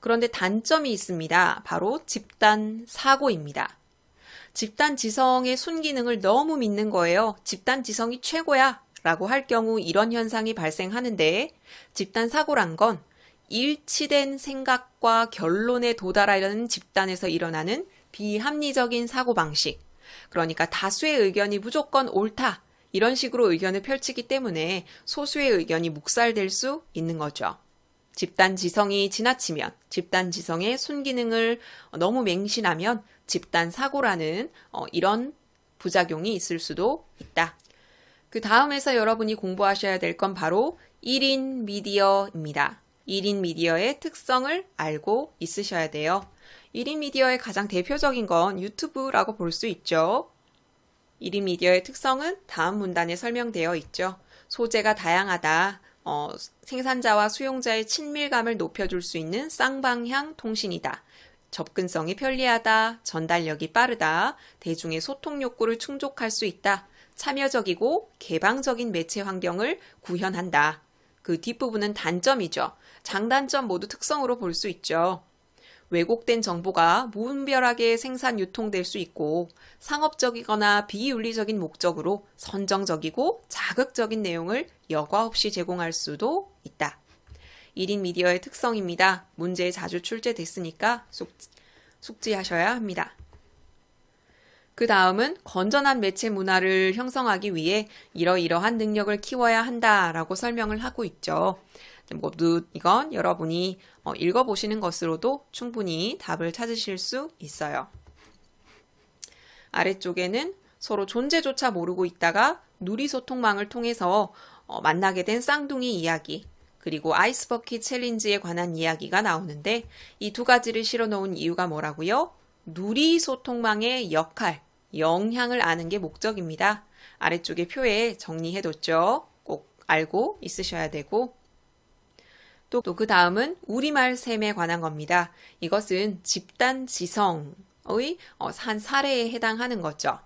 그런데 단점이 있습니다. 바로 집단사고입니다. 집단지성의 순기능을 너무 믿는 거예요. 집단지성이 최고야 라고 할 경우 이런 현상이 발생하는데 집단사고란 건 일치된 생각과 결론에 도달하려는 집단에서 일어나는 비합리적인 사고방식. 그러니까 다수의 의견이 무조건 옳다. 이런 식으로 의견을 펼치기 때문에 소수의 의견이 묵살될 수 있는 거죠. 집단지성이 지나치면, 집단지성의 순기능을 너무 맹신하면 집단사고라는 이런 부작용이 있을 수도 있다. 그 다음에서 여러분이 공부하셔야 될 건 바로 1인 미디어입니다. 1인 미디어의 특성을 알고 있으셔야 돼요. 1인 미디어의 가장 대표적인 건 유튜브라고 볼 수 있죠. 1인 미디어의 특성은 다음 문단에 설명되어 있죠. 소재가 다양하다. 생산자와 수용자의 친밀감을 높여줄 수 있는 쌍방향 통신이다. 접근성이 편리하다. 전달력이 빠르다. 대중의 소통 욕구를 충족할 수 있다. 참여적이고 개방적인 매체 환경을 구현한다. 그 뒷부분은 단점이죠. 장단점 모두 특성으로 볼 수 있죠. 왜곡된 정보가 무분별하게 생산 유통될 수 있고 상업적이거나 비윤리적인 목적으로 선정적이고 자극적인 내용을 여과 없이 제공할 수도 있다. 1인 미디어의 특성입니다. 문제에 자주 출제됐으니까 숙지하셔야 합니다. 그 다음은 건전한 매체 문화를 형성하기 위해 이러이러한 능력을 키워야 한다라고 설명을 하고 있죠. 모두 이건 여러분이 읽어보시는 것으로도 충분히 답을 찾으실 수 있어요. 아래쪽에는 서로 존재조차 모르고 있다가 누리소통망을 통해서 만나게 된 쌍둥이 이야기, 그리고 아이스버킷 챌린지에 관한 이야기가 나오는데 이 두 가지를 실어 놓은 이유가 뭐라고요? 누리소통망의 역할, 영향을 아는 게 목적입니다. 아래쪽에 표에 정리해뒀죠. 꼭 알고 있으셔야 되고 또 그 다음은 우리말샘에 관한 겁니다. 이것은 집단지성의 한 사례에 해당하는 거죠.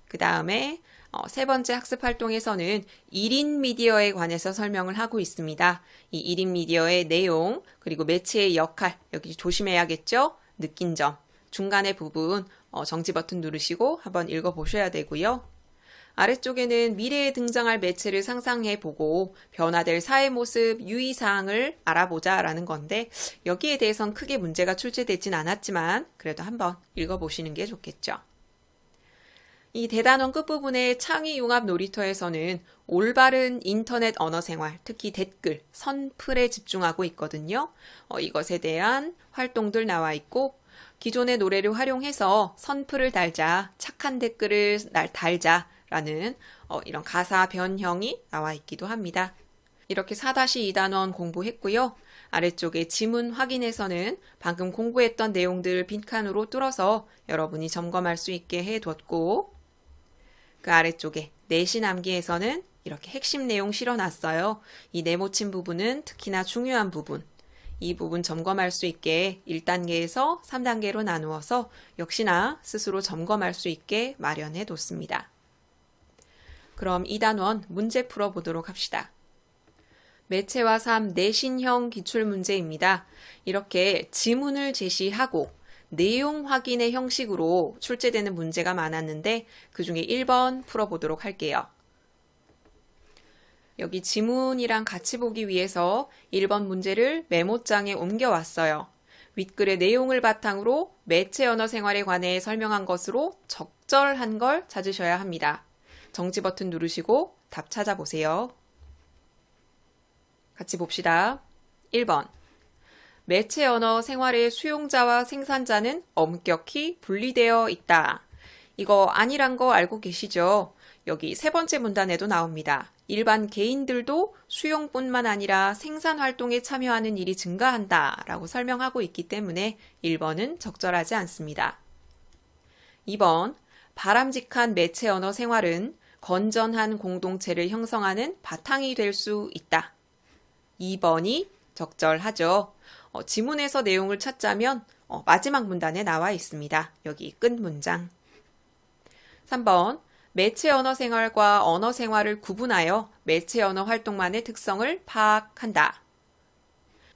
그 다음에 세 번째 학습활동에서는 1인 미디어에 관해서 설명을 하고 있습니다. 이 1인 미디어의 내용, 그리고 매체의 역할, 여기 조심해야겠죠? 느낀 점, 중간의 부분 정지 버튼 누르시고 한번 읽어보셔야 되고요. 아래쪽에는 미래에 등장할 매체를 상상해보고 변화될 사회 모습, 유의사항을 알아보자라는 건데 여기에 대해선 크게 문제가 출제되진 않았지만 그래도 한번 읽어보시는 게 좋겠죠. 이 대단원 끝부분의 창의융합 놀이터에서는 올바른 인터넷 언어생활, 특히 댓글, 선플에 집중하고 있거든요. 이것에 대한 활동들 나와 있고 기존의 노래를 활용해서 선플을 달자, 착한 댓글을 달자 라는 이런 가사 변형이 나와 있기도 합니다. 이렇게 4-2단원 공부했고요. 아래쪽에 지문 확인에서는 방금 공부했던 내용들을 빈칸으로 뚫어서 여러분이 점검할 수 있게 해뒀고 그 아래쪽에 내신 암기에서는 이렇게 핵심 내용 실어놨어요. 이 네모친 부분은 특히나 중요한 부분. 이 부분 점검할 수 있게 1단계에서 3단계로 나누어서 역시나 스스로 점검할 수 있게 마련해 뒀습니다. 그럼 2단원 문제 풀어보도록 합시다. 매체와 삶 내신형 기출문제입니다. 이렇게 지문을 제시하고 내용 확인의 형식으로 출제되는 문제가 많았는데 그 중에 1번 풀어보도록 할게요. 여기 지문이랑 같이 보기 위해서 1번 문제를 메모장에 옮겨왔어요. 윗글의 내용을 바탕으로 매체 언어 생활에 관해 설명한 것으로 적절한 걸 찾으셔야 합니다. 정지 버튼 누르시고 답 찾아보세요. 같이 봅시다. 1번. 매체 언어 생활의 수용자와 생산자는 엄격히 분리되어 있다. 이거 아니란 거 알고 계시죠? 여기 세 번째 문단에도 나옵니다. 일반 개인들도 수용뿐만 아니라 생산 활동에 참여하는 일이 증가한다 라고 설명하고 있기 때문에 1번은 적절하지 않습니다. 2번. 바람직한 매체 언어 생활은 건전한 공동체를 형성하는 바탕이 될 수 있다. 2번이 적절하죠. 지문에서 내용을 찾자면 마지막 문단에 나와 있습니다. 여기 끝 문장. 3번. 매체 언어 생활과 언어 생활을 구분하여 매체 언어 활동만의 특성을 파악한다.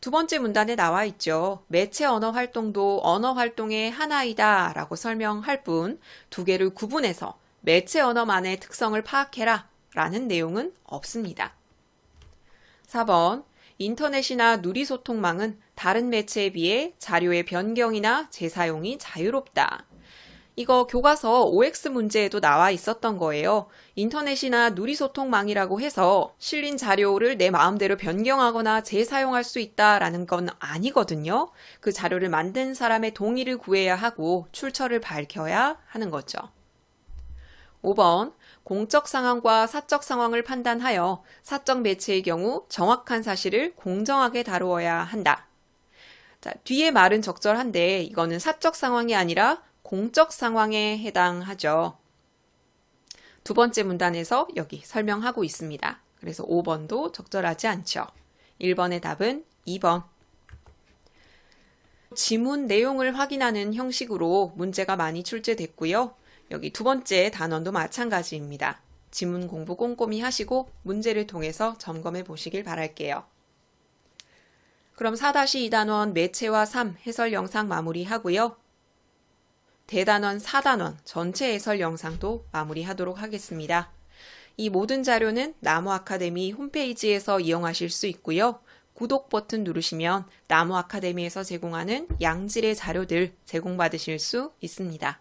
두 번째 문단에 나와 있죠. 매체 언어 활동도 언어 활동의 하나이다 라고 설명할 뿐 두 개를 구분해서 매체 언어만의 특성을 파악해라 라는 내용은 없습니다. 4번. 인터넷이나 누리소통망은 다른 매체에 비해 자료의 변경이나 재사용이 자유롭다. 이거 교과서 OX 문제에도 나와 있었던 거예요. 인터넷이나 누리소통망이라고 해서 실린 자료를 내 마음대로 변경하거나 재사용할 수 있다라는 건 아니거든요. 그 자료를 만든 사람의 동의를 구해야 하고 출처를 밝혀야 하는 거죠. 5번. 공적 상황과 사적 상황을 판단하여 사적 매체의 경우 정확한 사실을 공정하게 다루어야 한다. 자, 뒤에 말은 적절한데 이거는 사적 상황이 아니라 공적 상황에 해당하죠. 두 번째 문단에서 여기 설명하고 있습니다. 그래서 5번도 적절하지 않죠. 1번의 답은 2번. 지문 내용을 확인하는 형식으로 문제가 많이 출제됐고요. 여기 두 번째 단원도 마찬가지입니다. 지문 공부 꼼꼼히 하시고 문제를 통해서 점검해 보시길 바랄게요. 그럼 4-2단원 매체와 3 해설 영상 마무리하고요. 대단원 4단원 전체 해설 영상도 마무리하도록 하겠습니다. 이 모든 자료는 나무 아카데미 홈페이지에서 이용하실 수 있고요. 구독 버튼 누르시면 나무 아카데미에서 제공하는 양질의 자료들 제공받으실 수 있습니다.